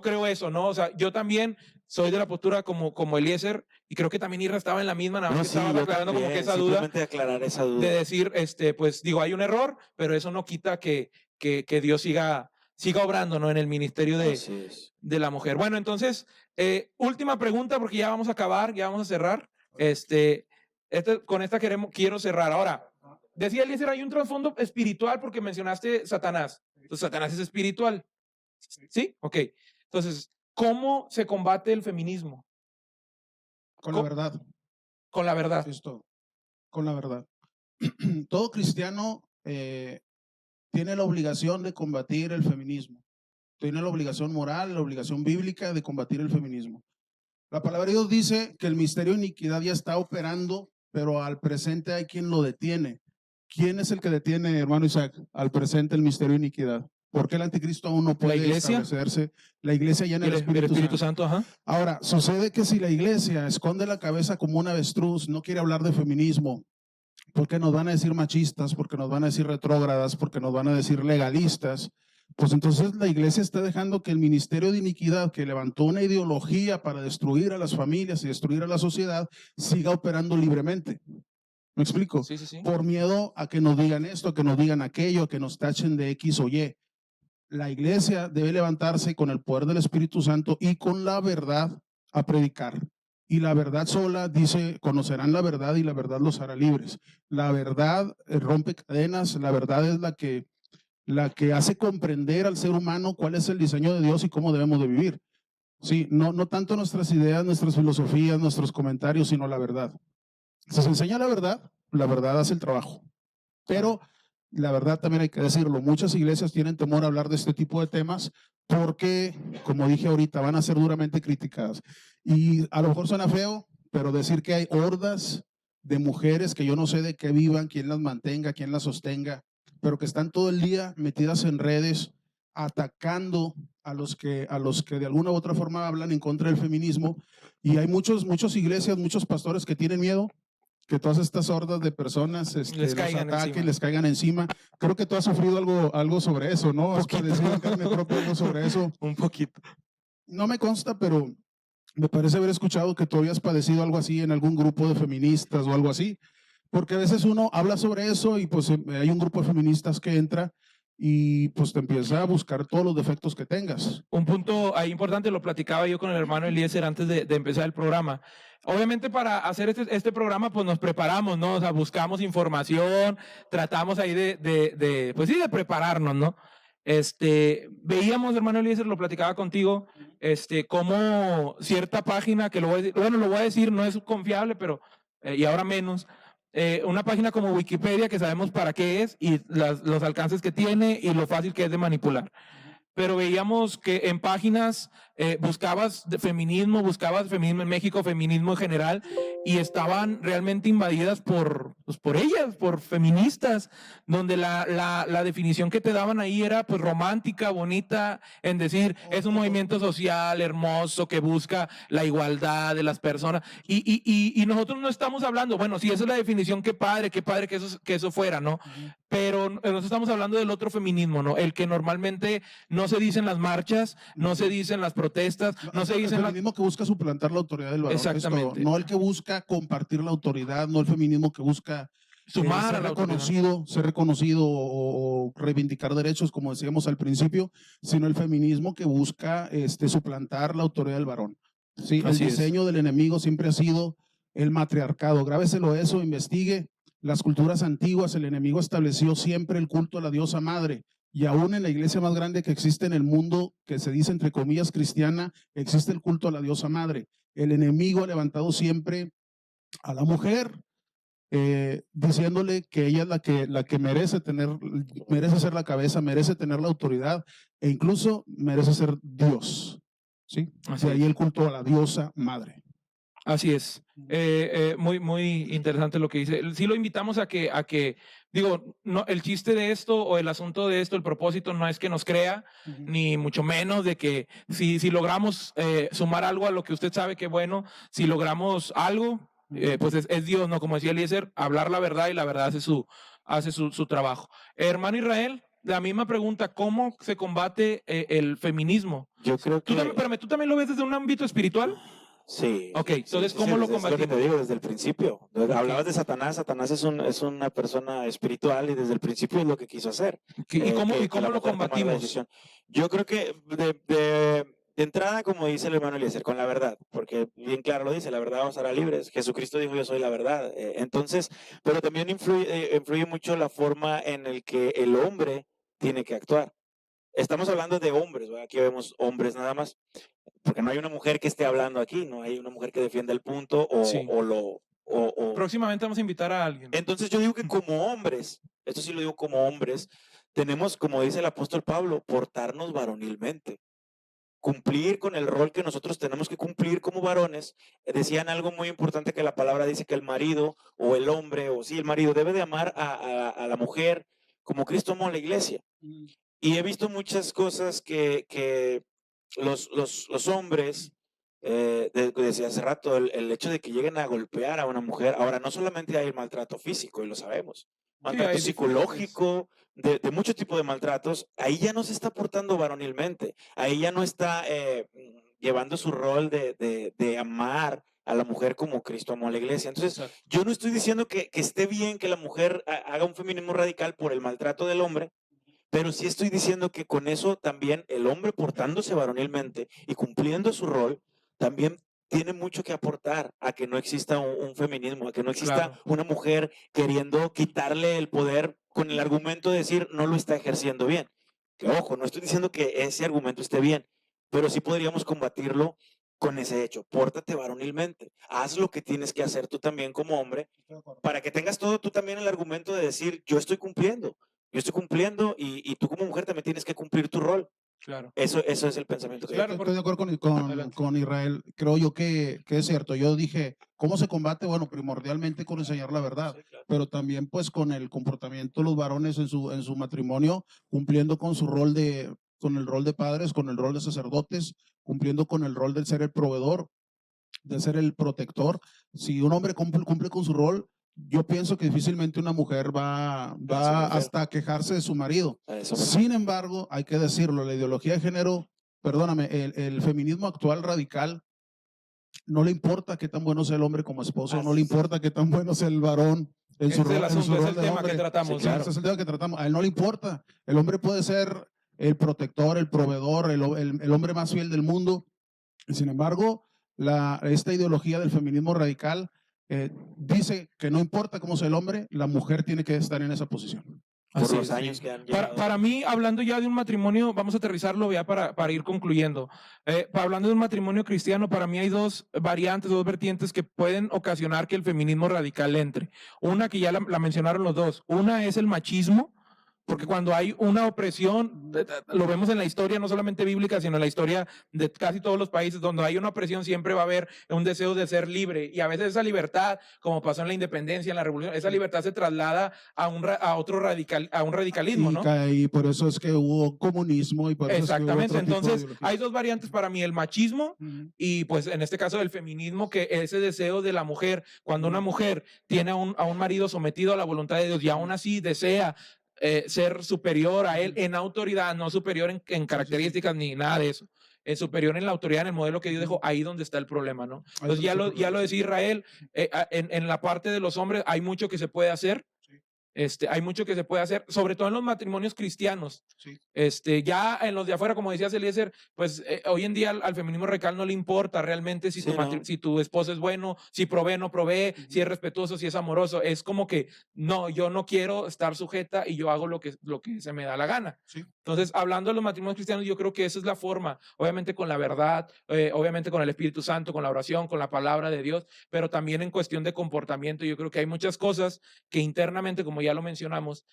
creo eso, ¿no? O sea, yo también soy de la postura como Eliezer, y creo que también Irra estaba en la misma, nada más que estaba aclarando como que esa duda. Aclarar esa duda. De decir, pues digo, hay un error, pero eso no quita que Dios siga obrando, ¿no? En el ministerio de la mujer. Bueno, entonces, última pregunta, porque ya vamos a acabar, ya vamos a cerrar. Con esta quiero cerrar. Ahora, decía Eliezer, hay un trasfondo espiritual porque mencionaste Satanás. Entonces, Satanás es espiritual. ¿Sí? Ok. Entonces, ¿cómo se combate el feminismo? Con la verdad. Con la verdad. Esto, con la verdad. todo cristiano tiene la obligación de combatir el feminismo. Tiene la obligación moral, la obligación bíblica de combatir el feminismo. La palabra de Dios dice que el misterio de iniquidad ya está operando, pero al presente hay quien lo detiene. ¿Quién es el que detiene, hermano Isaac, al presente el misterio de iniquidad? ¿Por qué el anticristo aún no puede establecerse? La iglesia ya en el Espíritu Santo. Ajá. Ahora, sucede que si la iglesia esconde la cabeza como un avestruz, no quiere hablar de feminismo, porque nos van a decir machistas, porque nos van a decir retrógradas, porque nos van a decir legalistas, pues entonces la iglesia está dejando que el ministerio de iniquidad, que levantó una ideología para destruir a las familias y destruir a la sociedad, siga operando libremente. ¿Me explico? Sí, sí, sí. Por miedo a que nos digan esto, que nos digan aquello, que nos tachen de X o Y. La iglesia debe levantarse con el poder del Espíritu Santo y con la verdad a predicar. Y la verdad sola dice, conocerán la verdad y la verdad los hará libres. La verdad rompe cadenas, la verdad es la que hace comprender al ser humano cuál es el diseño de Dios y cómo debemos de vivir. Sí, no tanto nuestras ideas, nuestras filosofías, nuestros comentarios, sino la verdad. Si se enseña la verdad hace el trabajo. Pero la verdad también hay que decirlo, muchas iglesias tienen temor a hablar de este tipo de temas porque, como dije ahorita, van a ser duramente criticadas. Y a lo mejor suena feo, pero decir que hay hordas de mujeres que yo no sé de qué vivan, quién las mantenga, quién las sostenga, pero que están todo el día metidas en redes atacando a los que de alguna u otra forma hablan en contra del feminismo. Y hay muchas iglesias, muchos pastores que tienen miedo que todas estas hordas de personas les caigan ataquen, les caigan encima. Creo que tú has sufrido algo sobre eso, ¿no? Has padecido en carne propia algo sobre eso. Un poquito. No me consta, pero me parece haber escuchado que tú habías padecido algo así en algún grupo de feministas o algo así, porque a veces uno habla sobre eso y pues hay un grupo de feministas que entra y pues te empieza a buscar todos los defectos que tengas. Un punto ahí importante, lo platicaba yo con el hermano Eliezer antes de empezar el programa. Obviamente para hacer este programa pues nos preparamos, ¿no? O sea, buscamos información, tratamos ahí pues sí, de prepararnos, ¿no? Veíamos, hermano Eliezer, lo platicaba contigo, cómo cierta página, que lo voy a decir, no es confiable, pero, y ahora menos, una página como Wikipedia que sabemos para qué es y los alcances que tiene y lo fácil que es de manipular. Pero veíamos que en páginas buscabas feminismo en México, feminismo en general, y estaban realmente invadidas por ellas, por feministas, donde la definición que te daban ahí era pues romántica, bonita, en decir, es un movimiento social hermoso que busca la igualdad de las personas, y nosotros no estamos hablando, bueno, si esa es la definición, qué padre que eso fuera, ¿no? Pero nosotros estamos hablando del otro feminismo, ¿no? El que normalmente no se dice en las marchas, no se dice en las protestas, no se dice el feminismo que busca suplantar la autoridad del varón. Exactamente. No el que busca compartir la autoridad, no el feminismo que busca sumar a la ser reconocido o reivindicar derechos, como decíamos al principio, sino el feminismo que busca suplantar la autoridad del varón. Sí, el diseño del enemigo siempre ha sido el matriarcado. Grábeselo eso, investigue. Las culturas antiguas, el enemigo estableció siempre el culto a la diosa madre. Y aún en la iglesia más grande que existe en el mundo, que se dice entre comillas cristiana, existe el culto a la diosa madre. El enemigo ha levantado siempre a la mujer, diciéndole que ella es la que merece ser la cabeza, merece tener la autoridad e incluso merece ser Dios. ¿Sí? De ahí el culto a la diosa madre. Así es. Muy interesante lo que dice. Sí lo invitamos a que digo, no, el chiste de esto o el asunto de esto, el propósito no es que nos crea, ni mucho menos de que si logramos sumar algo a lo que usted sabe que bueno, si logramos algo, pues es Dios, ¿no? Como decía Eliezer, hablar la verdad y la verdad hace su trabajo. Hermano Israel, la misma pregunta, ¿cómo se combate el feminismo? Yo creo que... ¿Tú también lo ves desde un ámbito espiritual? Sí. Ok, entonces, ¿cómo lo combatimos? Es lo que te digo desde el principio. Okay. Hablabas de Satanás. Satanás es una persona espiritual y desde el principio es lo que quiso hacer. ¿Y cómo lo combatimos? Yo creo que de entrada, como dice el hermano Eliezer, con la verdad, porque bien claro lo dice, la verdad os hará libres. Jesucristo dijo, yo soy la verdad. Entonces, pero también influye mucho la forma en el que el hombre tiene que actuar. Estamos hablando de hombres, ¿verdad? Aquí vemos hombres nada más, porque no hay una mujer que esté hablando aquí, no hay una mujer que defienda el punto o Próximamente vamos a invitar a alguien. Entonces yo digo que como hombres, esto sí lo digo como hombres, tenemos, como dice el apóstol Pablo, portarnos varonilmente, cumplir con el rol que nosotros tenemos que cumplir como varones. Decían algo muy importante, que la palabra dice que el marido o el hombre, o sí, el marido debe de amar a la mujer como Cristo amó a la iglesia. Y he visto muchas cosas que los hombres, decía hace rato, el hecho de que lleguen a golpear a una mujer. Ahora, no solamente hay maltrato físico, y lo sabemos, maltrato hay psicológico, de mucho tipo de maltratos. Ahí ya no se está portando varonilmente, ahí ya no está llevando su rol de amar a la mujer como Cristo amó a la iglesia. Entonces, Exacto. yo no estoy diciendo que esté bien que la mujer haga un feminismo radical por el maltrato del hombre, pero sí estoy diciendo que con eso también el hombre, portándose varonilmente y cumpliendo su rol, también tiene mucho que aportar a que no exista un feminismo, a que no exista Claro. una mujer queriendo quitarle el poder con el argumento de decir no lo está ejerciendo bien. Que ojo, no estoy diciendo que ese argumento esté bien, pero sí podríamos combatirlo con ese hecho. Pórtate varonilmente, haz lo que tienes que hacer tú también como hombre, para que tengas todo tú también el argumento de decir yo estoy cumpliendo y tú como mujer también tienes que cumplir tu rol. Claro. Eso es el pensamiento que Claro, yo Estoy de acuerdo con Israel. Creo yo que es cierto. Yo dije, ¿cómo se combate? Bueno, primordialmente con enseñar la verdad, Sí, claro. pero también pues con el comportamiento de los varones en su matrimonio, cumpliendo con su rol con el rol de padres, con el rol de sacerdotes, cumpliendo con el rol de ser el proveedor, de ser el protector. Si un hombre cumple con su rol, yo pienso que difícilmente una mujer va hasta quejarse de su marido. Sin embargo, hay que decirlo, la ideología de género, perdóname, el feminismo actual radical, no le importa qué tan bueno sea el hombre como esposo, no le importa qué tan bueno sea el varón en su Ese es el rol, asunto, es el de tema hombre. que tratamos. Sí, claro. Ese es el tema que tratamos. A él no le importa. El hombre puede ser el protector, el proveedor, el hombre más fiel del mundo. Y sin embargo, esta ideología del feminismo radical dice que no importa cómo sea el hombre, la mujer tiene que estar en esa posición. Por los años que han llevado. Para mí, hablando ya de un matrimonio, vamos a aterrizarlo ya para ir concluyendo. Hablando de un matrimonio cristiano, para mí hay dos variantes, dos vertientes que pueden ocasionar que el feminismo radical entre. Una que ya la mencionaron los dos. Una es el machismo, porque cuando hay una opresión, lo vemos en la historia no solamente bíblica, sino en la historia de casi todos los países, donde hay una opresión siempre va a haber un deseo de ser libre, y a veces esa libertad, como pasó en la independencia, en la revolución, esa libertad se traslada a un radicalismo, ¿no? Y por eso es que hubo comunismo y por eso Exactamente, es que hubo otro tipo de entonces ideologías. hay dos variantes para mí, el machismo y pues en este caso el feminismo, que ese deseo de la mujer, cuando una mujer tiene a un marido sometido a la voluntad de Dios y aún así desea ser superior a él en autoridad, no superior en características ni nada de eso. Es superior en la autoridad, en el modelo que Dios dejó, ahí donde está el problema, ¿no? Entonces ya lo decía Israel, en la parte de los hombres hay mucho que se puede hacer. Hay mucho que se puede hacer, sobre todo en los matrimonios cristianos. Sí. Ya en los de afuera, como decía Eliezer, pues hoy en día al feminismo radical no le importa realmente si, si tu esposo es bueno, si provee, no provee, si es respetuoso, si es amoroso. Es como que, no, yo no quiero estar sujeta y yo hago lo que se me da la gana. Sí. Entonces, hablando de los matrimonios cristianos, yo creo que esa es la forma, obviamente con la verdad, obviamente con el Espíritu Santo, con la oración, con la palabra de Dios, pero también en cuestión de comportamiento. Yo creo que hay muchas cosas que internamente, como ya lo mencionamos,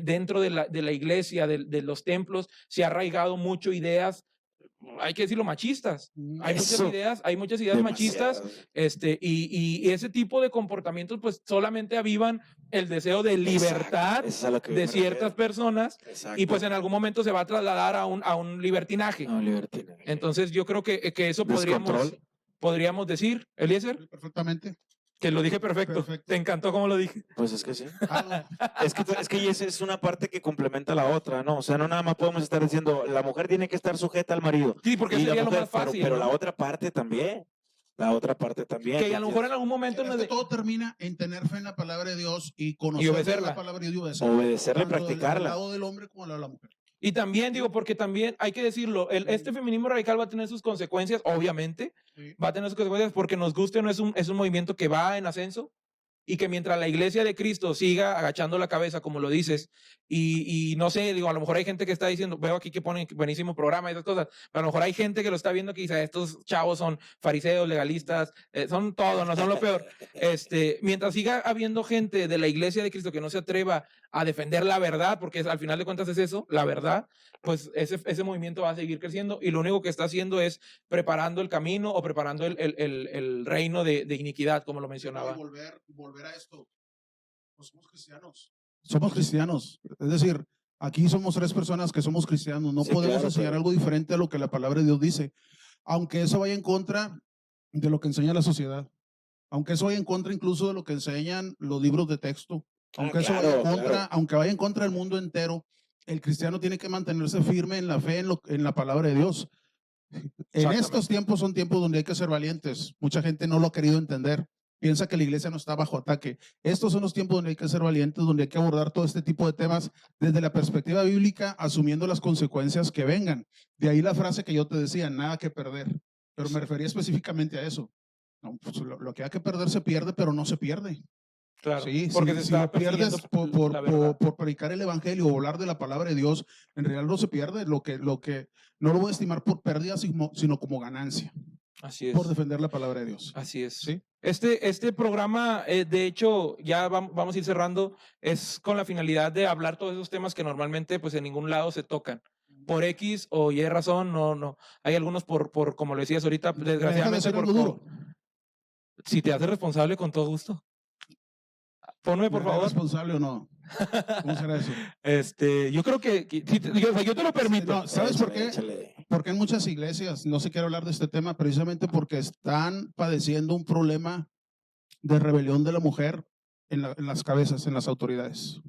dentro de la iglesia, de los templos, se ha arraigado mucho ideas, hay que decirlo, machistas. Hay muchas ideas machistas, y ese tipo de comportamientos pues solamente avivan el deseo de libertad de ciertas personas. Exacto. Y pues en algún momento se va a trasladar a un libertinaje. Entonces yo creo que eso podríamos decir, Eliezer. Perfectamente. Que lo dije perfecto. ¿Te encantó cómo lo dije? Pues es que sí. Es que esa es una parte que complementa la otra, ¿no? O sea, no nada más podemos estar diciendo, la mujer tiene que estar sujeta al marido. Sí, porque sería lo más fácil. Pero la otra parte también. La otra parte también. Que a lo mejor en algún momento... todo termina en tener fe en la palabra de Dios y conocer la palabra de Dios. Obedecerla y practicarla. Del lado del hombre como del lado de la mujer. Y también digo, porque también hay que decirlo, este feminismo radical va a tener sus consecuencias, obviamente, va a tener sus consecuencias porque nos guste o no, es un movimiento que va en ascenso, y que mientras la iglesia de Cristo siga agachando la cabeza, como lo dices, y no sé, digo, a lo mejor hay gente que está diciendo, veo aquí que ponen buenísimo programa y esas cosas, pero a lo mejor hay gente que lo está viendo que dice, estos chavos son fariseos, legalistas, son todo, no son lo peor. Mientras siga habiendo gente de la iglesia de Cristo que no se atreva a defender la verdad, porque al final de cuentas es eso, la verdad, pues ese movimiento va a seguir creciendo y lo único que está haciendo es preparando el camino o preparando el reino de iniquidad, como lo mencionaba. Volver a esto. Pues somos cristianos. Somos cristianos. Es decir, aquí somos 3 personas que somos cristianos. No Sí, podemos claro, enseñar algo diferente a lo que la palabra de Dios dice. Aunque eso vaya en contra de lo que enseña la sociedad. Aunque eso vaya en contra incluso de lo que enseñan los libros de texto. Aunque eso vaya en contra, aunque vaya en contra del mundo entero, el cristiano tiene que mantenerse firme en la fe, en la palabra de Dios. En estos tiempos son tiempos donde hay que ser valientes. Mucha gente no lo ha querido entender. Piensa que la iglesia no está bajo ataque. Estos son los tiempos donde hay que ser valientes, donde hay que abordar todo este tipo de temas desde la perspectiva bíblica, asumiendo las consecuencias que vengan. De ahí la frase que yo te decía, nada que perder. Pero me refería específicamente a eso. No, pues lo que hay que perder se pierde, pero no se pierde. Claro, Sí, porque si, se si está lo pierdes persiguiendo la verdad. por predicar el evangelio o hablar de la palabra de Dios, en realidad no se pierde. Lo que no lo voy a estimar por pérdida, sino como ganancia. Así es. Por defender la palabra de Dios. Así es. ¿Sí? Este programa, de hecho, ya vamos a ir cerrando, es con la finalidad de hablar todos esos temas que normalmente pues en ningún lado se tocan. Por X o Y razón, no. Hay algunos por como lo decías ahorita, desgraciadamente por duro. Si te haces responsable, con todo gusto. Ponme, por favor. ¿Responsable o no? ¿Cómo será eso? Yo creo que yo te lo permito. No, ¿sabes por qué? Porque en muchas iglesias, no se quiere hablar de este tema precisamente porque están padeciendo un problema de rebelión de la mujer en las cabezas, en las autoridades.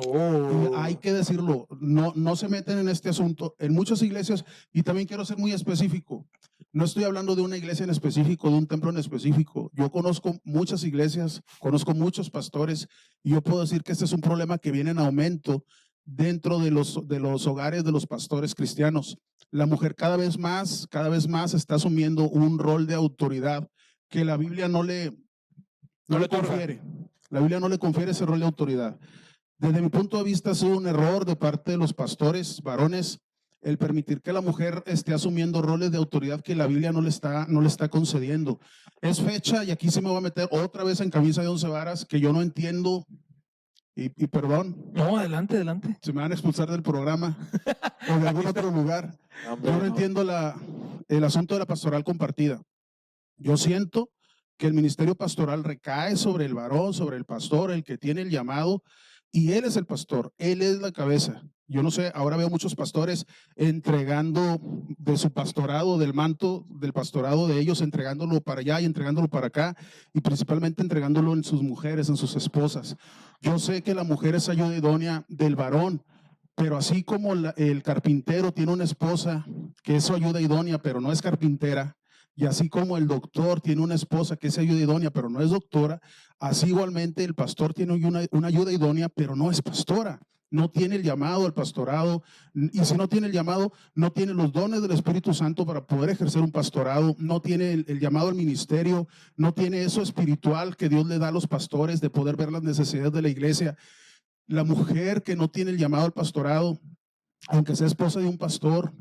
Y hay que decirlo, no se meten en este asunto. En muchas iglesias, y también quiero ser muy específico, no estoy hablando de una iglesia en específico, de un templo en específico. Yo conozco muchas iglesias, conozco muchos pastores, y yo puedo decir que este es un problema que viene en aumento dentro de los hogares de los pastores cristianos. La mujer cada vez más está asumiendo un rol de autoridad que la Biblia no le confiere. La Biblia no le confiere ese rol de autoridad. Desde mi punto de vista ha sido un error de parte de los pastores varones el permitir que la mujer esté asumiendo roles de autoridad que la Biblia no le está concediendo. Es fecha, y aquí se me va a meter otra vez en camisa de 11 varas, que yo no entiendo, y perdón. No, adelante. Se me van a expulsar del programa o de algún otro lugar. Yo no entiendo el asunto de la pastoral compartida. Yo siento que el ministerio pastoral recae sobre el varón, sobre el pastor, el que tiene el llamado, y él es el pastor, él es la cabeza. Yo no sé, ahora veo muchos pastores entregando de su pastorado, del manto del pastorado de ellos, entregándolo para allá y entregándolo para acá, y principalmente entregándolo en sus mujeres, en sus esposas. Yo sé que la mujer es ayuda idónea del varón, pero así como el carpintero tiene una esposa que es su ayuda idónea, pero no es carpintera, y así como el doctor tiene una esposa que es ayuda idónea, pero no es doctora, así igualmente el pastor tiene una ayuda idónea, pero no es pastora. No tiene el llamado al pastorado, y si no tiene el llamado, no tiene los dones del Espíritu Santo para poder ejercer un pastorado, no tiene el llamado al ministerio, no tiene eso espiritual que Dios le da a los pastores de poder ver las necesidades de la iglesia. La mujer que no tiene el llamado al pastorado, aunque sea esposa de un pastor,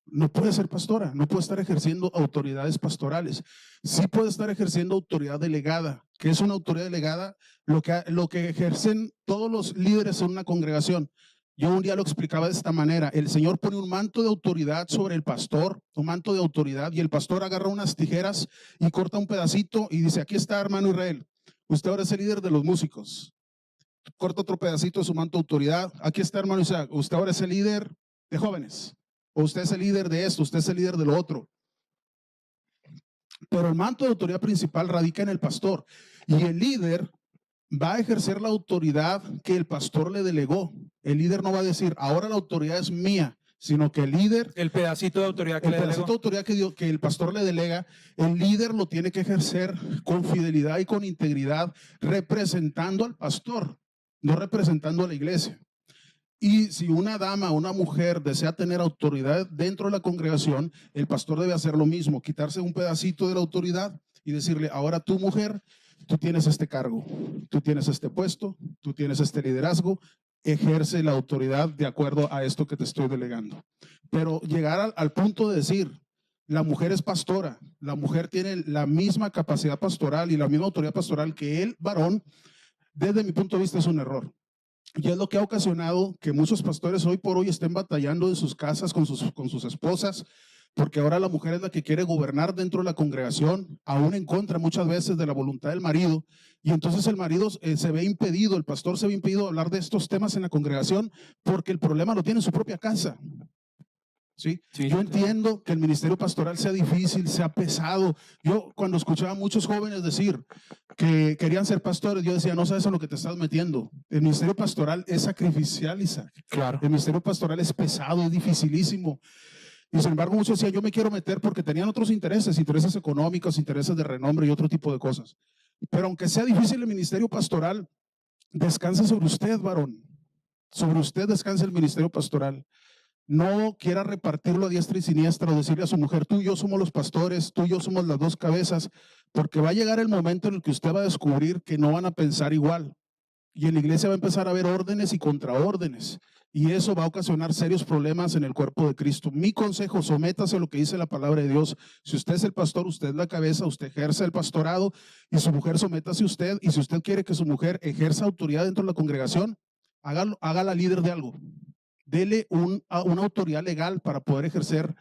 no puede ser pastora, no puede estar ejerciendo autoridades pastorales. Sí puede estar ejerciendo autoridad delegada. ¿Qué es una autoridad delegada? Lo que ejercen todos los líderes en una congregación. Yo un día lo explicaba de esta manera. El Señor pone un manto de autoridad sobre el pastor, un manto de autoridad, y el pastor agarra unas tijeras y corta un pedacito y dice, aquí está, hermano Israel, usted ahora es el líder de los músicos. Corta otro pedacito de su manto de autoridad. Aquí está, hermano Isaac, usted ahora es el líder de jóvenes. O usted es el líder de esto, usted es el líder de lo otro. Pero el manto de autoridad principal radica en el pastor. Y el líder va a ejercer la autoridad que el pastor le delegó. El líder no va a decir, ahora la autoridad es mía, sino que el líder… El pedacito de autoridad que el pedacito de autoridad que el pastor le delega, el líder lo tiene que ejercer con fidelidad y con integridad, representando al pastor, no representando a la iglesia. Y si una dama o una mujer desea tener autoridad dentro de la congregación, el pastor debe hacer lo mismo, quitarse un pedacito de la autoridad y decirle, ahora tú, mujer, tú tienes este cargo, tú tienes este puesto, tú tienes este liderazgo, ejerce la autoridad de acuerdo a esto que te estoy delegando. Pero llegar al punto de decir, la mujer es pastora, la mujer tiene la misma capacidad pastoral y la misma autoridad pastoral que el varón, desde mi punto de vista es un error. Y es lo que ha ocasionado que muchos pastores hoy por hoy estén batallando en sus casas con sus esposas, porque ahora la mujer es la que quiere gobernar dentro de la congregación, aún en contra muchas veces de la voluntad del marido, y entonces el marido se ve impedido, el pastor se ve impedido de hablar de estos temas en la congregación, porque el problema lo tiene en su propia casa. ¿Sí? Sí, Yo entiendo que el ministerio pastoral sea difícil, sea pesado. Yo cuando escuchaba a muchos jóvenes decir que querían ser pastores, yo decía, no sabes a lo que te estás metiendo. El ministerio pastoral es sacrificial, Isaac. claro. El ministerio pastoral es pesado, es dificilísimo. Y sin embargo, muchos decían, yo me quiero meter porque tenían otros intereses, intereses económicos, intereses de renombre y otro tipo de cosas. Pero aunque sea difícil el ministerio pastoral, descansa sobre usted, varón. Sobre usted descansa el ministerio pastoral. No quiera repartirlo a diestra y siniestra o decirle a su mujer, tú y yo somos los pastores, tú y yo somos las dos cabezas, porque va a llegar el momento en el que usted va a descubrir que no van a pensar igual. Y en la iglesia va a empezar a haber órdenes y contraórdenes. Y eso va a ocasionar serios problemas en el cuerpo de Cristo. Mi consejo, sométase a lo que dice la palabra de Dios. Si usted es el pastor, usted es la cabeza, usted ejerce el pastorado y su mujer sométase a usted. Y si usted quiere que su mujer ejerza autoridad dentro de la congregación, hágala líder de algo. Dele una autoridad legal para poder ejercer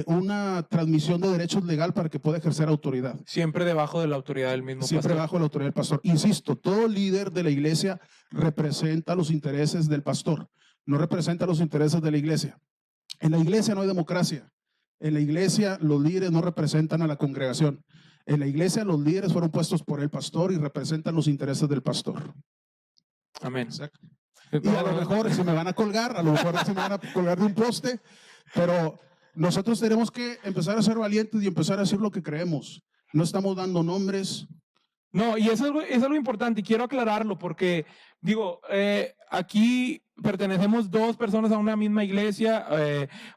una transmisión de derechos legal para que pueda ejercer autoridad. Siempre debajo de la autoridad del mismo Siempre pastor. bajo la autoridad del pastor. Insisto, todo líder de la iglesia representa los intereses del pastor, no representa los intereses de la iglesia. En la iglesia no hay democracia. En la iglesia los líderes no representan a la congregación. En la iglesia los líderes fueron puestos por el pastor y representan los intereses del pastor. Amén. Exacto. Y a lo mejor si me van a colgar, a lo mejor si me van a colgar de un poste, pero nosotros tenemos que empezar a ser valientes y empezar a decir lo que creemos. No estamos dando nombres. No, y eso es algo importante y quiero aclararlo porque, digo, aquí pertenecemos dos personas a una misma iglesia,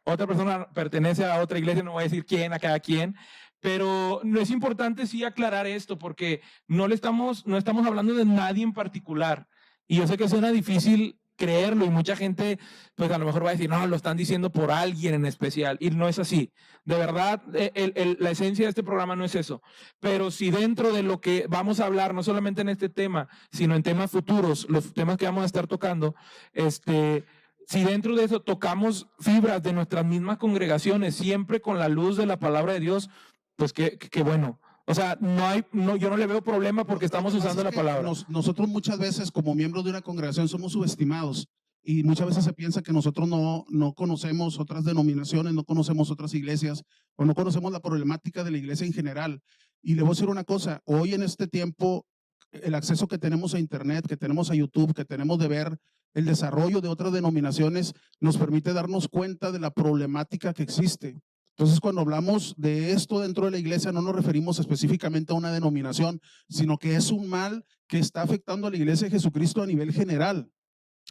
otra persona pertenece a otra iglesia, no voy a decir quién, a cada quien, pero no es importante sí aclarar esto porque no estamos hablando de nadie en particular. Y yo sé que suena difícil creerlo y mucha gente pues a lo mejor va a decir, no, lo están diciendo por alguien en especial y no es así. De verdad, la esencia de este programa no es eso. Pero si dentro de lo que vamos a hablar, no solamente en este tema, sino en temas futuros, los temas que vamos a estar tocando, si dentro de eso tocamos fibras de nuestras mismas congregaciones, siempre con la luz de la palabra de Dios, pues qué bueno. O sea, yo no le veo problema porque estamos usando la palabra. Nosotros muchas veces como miembros de una congregación somos subestimados y muchas veces se piensa que nosotros no conocemos otras denominaciones, no conocemos otras iglesias o no conocemos la problemática de la iglesia en general. Y le voy a decir una cosa, hoy en este tiempo el acceso que tenemos a internet, que tenemos a YouTube, que tenemos de ver el desarrollo de otras denominaciones nos permite darnos cuenta de la problemática que existe. Entonces, cuando hablamos de esto dentro de la iglesia, no nos referimos específicamente a una denominación, sino que es un mal que está afectando a la iglesia de Jesucristo a nivel general.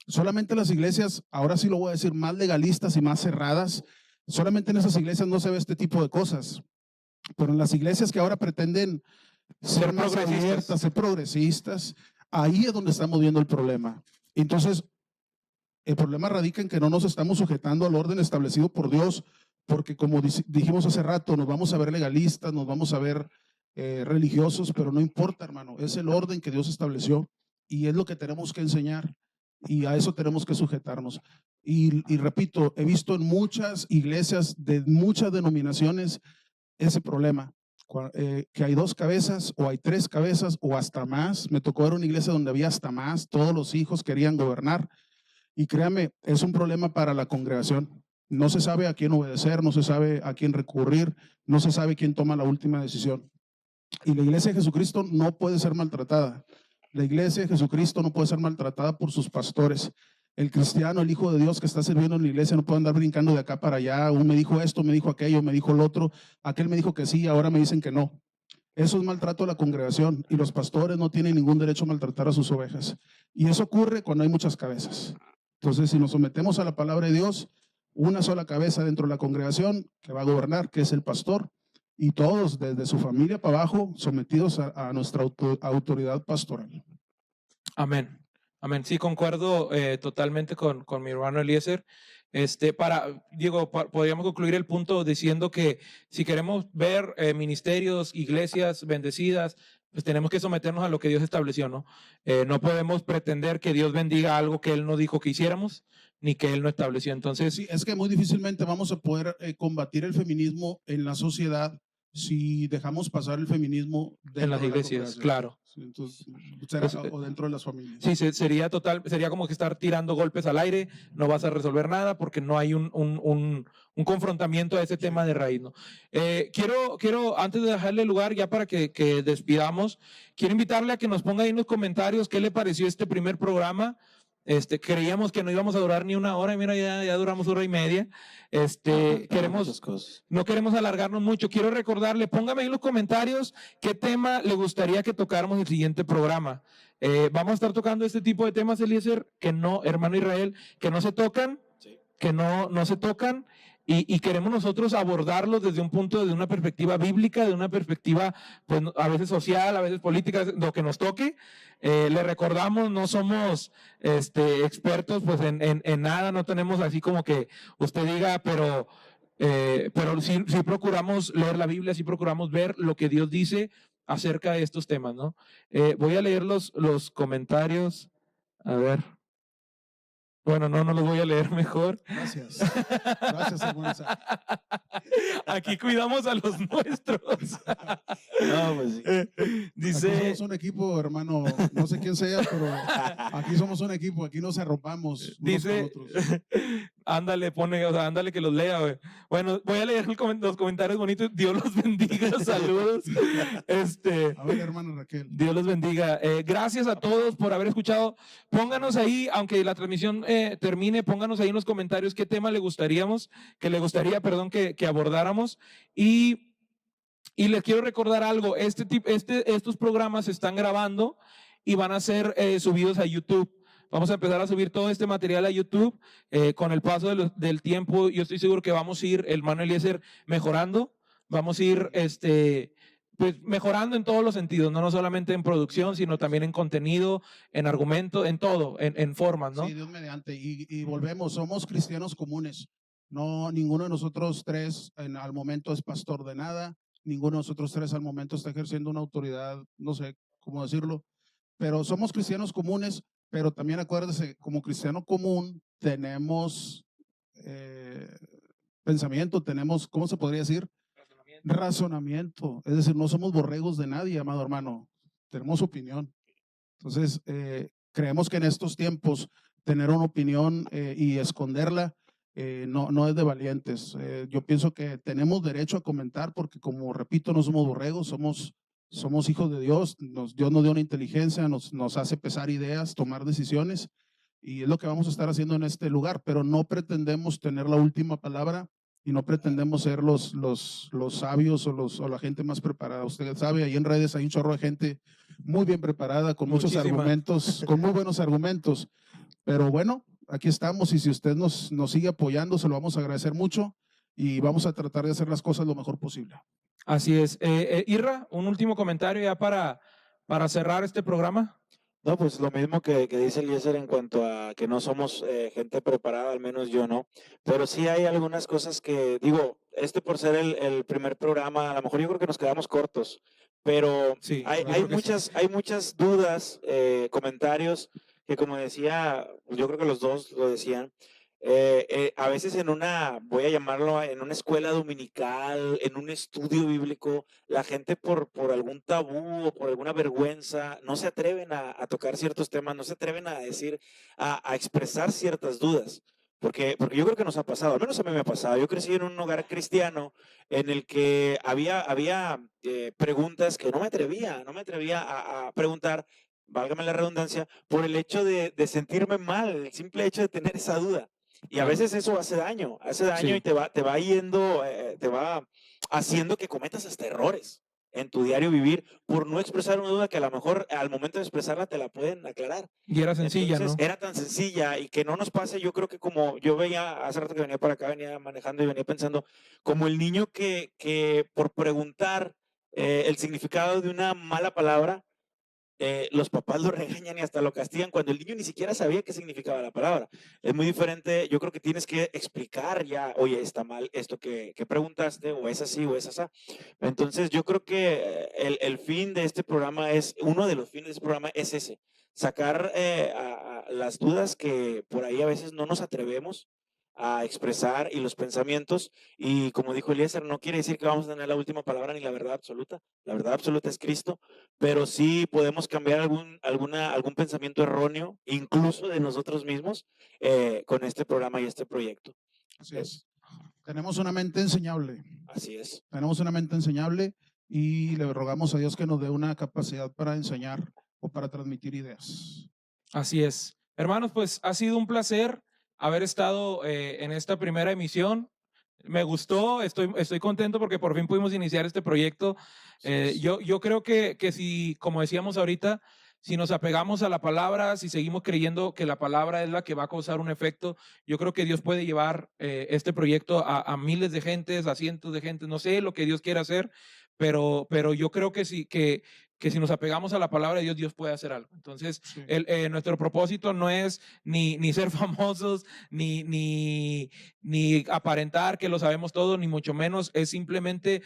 Solamente las iglesias, ahora sí lo voy a decir, más legalistas y más cerradas, solamente en esas iglesias no se ve este tipo de cosas. Pero en las iglesias que ahora pretenden ser más abiertas, ser progresistas, ahí es donde estamos viendo el problema. Entonces, el problema radica en que no nos estamos sujetando al orden establecido por Dios, porque como dijimos hace rato, nos vamos a ver legalistas, nos vamos a ver religiosos, pero no importa, hermano, es el orden que Dios estableció y es lo que tenemos que enseñar y a eso tenemos que sujetarnos. Y repito, he visto en muchas iglesias de muchas denominaciones ese problema, que hay dos cabezas o hay tres cabezas o hasta más. Me tocó ver una iglesia donde había hasta más, todos los hijos querían gobernar y créame, es un problema para la congregación. No se sabe a quién obedecer, no se sabe a quién recurrir, no se sabe quién toma la última decisión. Y la iglesia de Jesucristo no puede ser maltratada. La iglesia de Jesucristo no puede ser maltratada por sus pastores. El cristiano, el hijo de Dios que está sirviendo en la iglesia no puede andar brincando de acá para allá. Uno me dijo esto, me dijo aquello, me dijo el otro. Aquel me dijo que sí, ahora me dicen que no. Eso es maltrato a la congregación y los pastores no tienen ningún derecho a maltratar a sus ovejas. Y eso ocurre cuando hay muchas cabezas. Entonces, si nos sometemos a la palabra de Dios, una sola cabeza dentro de la congregación que va a gobernar, que es el pastor, y todos, desde su familia para abajo, sometidos a nuestra autoridad pastoral. Amén. Amén. Sí, concuerdo totalmente con mi hermano Eliezer. Podríamos concluir el punto diciendo que si queremos ver ministerios, iglesias bendecidas, pues tenemos que someternos a lo que Dios estableció, ¿no? No podemos pretender que Dios bendiga algo que Él no dijo que hiciéramos, ni que Él no estableció. Entonces, sí, es que muy difícilmente vamos a poder combatir el feminismo en la sociedad si dejamos pasar el feminismo en las iglesias, claro. Entonces, o dentro de las familias. Sí, sería como que estar tirando golpes al aire, no vas a resolver nada porque no hay un confrontamiento a ese tema de raíz, ¿no? Quiero, antes de dejarle lugar ya para que despidamos, quiero invitarle a que nos ponga ahí en los comentarios qué le pareció este primer programa. Creíamos que no íbamos a durar ni una hora y mira, ya duramos 1 hora y media. No queremos alargarnos mucho. Quiero recordarle, póngame ahí en los comentarios qué tema le gustaría que tocáramos en el siguiente programa. Vamos a estar tocando este tipo de temas, Eliezer, que no, hermano Israel, que no se tocan, que no se tocan. Y queremos nosotros abordarlos desde un punto, desde una perspectiva bíblica, de una perspectiva, pues, a veces social, a veces política, lo que nos toque. Le recordamos, no somos expertos pues en nada, no tenemos así como que usted diga, pero sí procuramos leer la Biblia, sí procuramos ver lo que Dios dice acerca de estos temas, ¿no? Voy a leer los comentarios, a ver. Bueno, no los voy a leer mejor. Gracias. Gracias, hermano. Aquí cuidamos a los nuestros. No, pues sí. Dice. Aquí somos un equipo, hermano. No sé quién sea, pero aquí somos un equipo. Aquí nos arropamos. Dice. Ándale, ándale que los lea, güey. Bueno, voy a leer los comentarios bonitos. Dios los bendiga. Saludos. A ver, hermano Raquel. Dios los bendiga. Gracias a todos por haber escuchado. Pónganos ahí, aunque la transmisión termine, pónganos ahí en los comentarios qué tema le gustaría que abordáramos. Y les quiero recordar algo. Estos programas se están grabando y van a ser subidos a YouTube. Vamos a empezar a subir todo este material a YouTube. Con el paso del tiempo, yo estoy seguro que vamos a ir, el hermano Eliezer, mejorando. Vamos a ir pues mejorando en todos los sentidos, no solamente en producción, sino también en contenido, en argumento, en todo, en formas, ¿no? Sí, Dios mediante. Y volvemos, somos cristianos comunes. No, ninguno de nosotros tres al momento es pastor de nada. Ninguno de nosotros tres al momento está ejerciendo una autoridad, no sé cómo decirlo, pero somos cristianos comunes. Pero también acuérdese, como cristiano común tenemos pensamiento, tenemos, ¿cómo se podría decir? Razonamiento. Es decir, no somos borregos de nadie, amado hermano. Tenemos opinión. Entonces, creemos que en estos tiempos tener una opinión y esconderla no es de valientes. Yo pienso que tenemos derecho a comentar porque, como repito, no somos borregos, somos hijos de Dios. Dios nos dio una inteligencia, nos hace pesar ideas, tomar decisiones, y es lo que vamos a estar haciendo en este lugar, pero no pretendemos tener la última palabra y no pretendemos ser los sabios o la gente más preparada. Usted sabe, ahí en redes hay un chorro de gente muy bien preparada, con muchos argumentos, con muy buenos argumentos, pero bueno, aquí estamos, y si usted nos sigue apoyando, se lo vamos a agradecer mucho y vamos a tratar de hacer las cosas lo mejor posible. Así es. Irra, un último comentario ya para cerrar este programa. No, pues lo mismo que dice Eliezer en cuanto a que no somos gente preparada, al menos yo no, pero sí hay algunas cosas que, digo, por ser el primer programa, a lo mejor yo creo que nos quedamos cortos, pero sí, hay muchas dudas, comentarios que, como decía, yo creo que los dos lo decían, a veces voy a llamarlo, en una escuela dominical, en un estudio bíblico, la gente por algún tabú o por alguna vergüenza no se atreven a tocar ciertos temas, no se atreven a decir, a expresar ciertas dudas. Porque yo creo que nos ha pasado, al menos a mí me ha pasado. Yo crecí en un hogar cristiano en el que había preguntas que no me atrevía a preguntar, válgame la redundancia, por el hecho de sentirme mal, el simple hecho de tener esa duda. Y a veces eso hace daño Sí. y te va yendo, te va haciendo que cometas hasta errores. en tu diario vivir por no expresar una duda que a lo mejor al momento de expresarla te la pueden aclarar. Y era sencilla, Entonces, ¿no? era tan sencilla y que no nos pase, yo creo que como yo veía, hace rato que venía para acá, venía manejando y venía pensando, como el niño que por preguntar el significado de una mala palabra, los papás lo regañan y hasta lo castigan cuando el niño ni siquiera sabía qué significaba la palabra. Es muy diferente, yo creo que tienes que explicar ya, oye, está mal esto que preguntaste, o es así, o es así. Entonces, yo creo que el fin de este programa es, uno de los fines de este programa es ese, sacar a las dudas que por ahí a veces no nos atrevemos a expresar y los pensamientos, y como dijo Eliezer, no quiere decir que vamos a tener la última palabra ni la verdad absoluta es Cristo, pero sí podemos cambiar algún pensamiento erróneo, incluso de nosotros mismos, con este programa y este proyecto. Así es. Tenemos una mente enseñable. Así es. Tenemos una mente enseñable y le rogamos a Dios que nos dé una capacidad para enseñar o para transmitir ideas. Así es. Hermanos, pues ha sido un placer haber estado en esta primera emisión. Me gustó, estoy contento porque por fin pudimos iniciar este proyecto. Yo creo que si, como decíamos ahorita, si nos apegamos a la palabra, si seguimos creyendo que la palabra es la que va a causar un efecto, yo creo que Dios puede llevar este proyecto a miles de gentes, a cientos de gentes, no sé lo que Dios quiera hacer, pero yo creo que sí, que si nos apegamos a la palabra de Dios, Dios puede hacer algo. Entonces, Sí. nuestro propósito no es ni ser famosos, ni aparentar que lo sabemos todo, ni mucho menos, es simplemente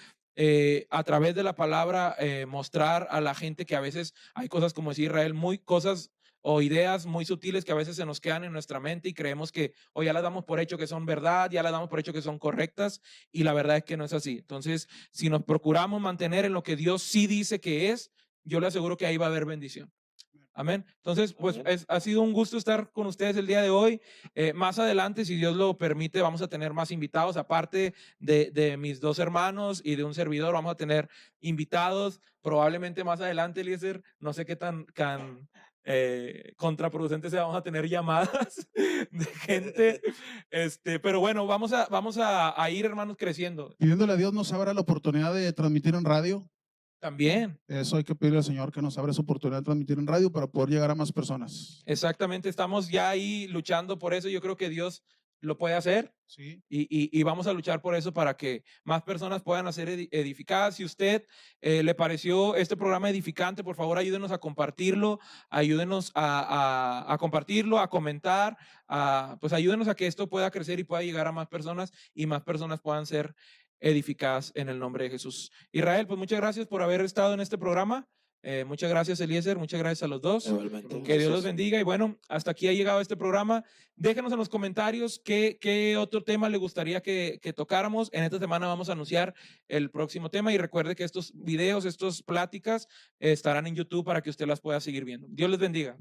a través de la palabra mostrar a la gente que a veces hay cosas, como decía Israel, muy cosas o ideas muy sutiles que a veces se nos quedan en nuestra mente y creemos que o ya las damos por hecho que son verdad, ya las damos por hecho que son correctas, y la verdad es que no es así. Entonces, si nos procuramos mantener en lo que Dios sí dice que es, yo le aseguro que ahí va a haber bendición. Amén. Entonces, pues ha sido un gusto estar con ustedes el día de hoy. Más adelante, si Dios lo permite, vamos a tener más invitados. Aparte de mis dos hermanos y de un servidor, vamos a tener invitados. Probablemente más adelante, Eliezer, no sé qué tan contraproducente sea, vamos a tener llamadas de gente. Pero bueno, vamos a ir, hermanos, creciendo. Pidiéndole a Dios nos abra la oportunidad de transmitir en radio. También. Eso hay que pedirle al Señor que nos abra esa oportunidad de transmitir en radio para poder llegar a más personas. Exactamente, estamos ya ahí luchando por eso. Yo creo que Dios lo puede hacer. Sí. Y vamos a luchar por eso para que más personas puedan ser edificadas. Si usted le pareció este programa edificante, por favor ayúdenos a compartirlo, ayúdenos a compartirlo, a comentar, pues ayúdenos a que esto pueda crecer y pueda llegar a más personas y más personas puedan ser edificadas en el nombre de Jesús. Israel, pues muchas gracias por haber estado en este programa. Muchas gracias, Eliezer. Muchas gracias a los dos. Igualmente. Que Dios los bendiga. Y bueno, hasta aquí ha llegado este programa. Déjenos en los comentarios qué otro tema le gustaría que tocáramos. En esta semana vamos a anunciar el próximo tema. Y recuerde que estos videos, estas pláticas estarán en YouTube para que usted las pueda seguir viendo. Dios les bendiga.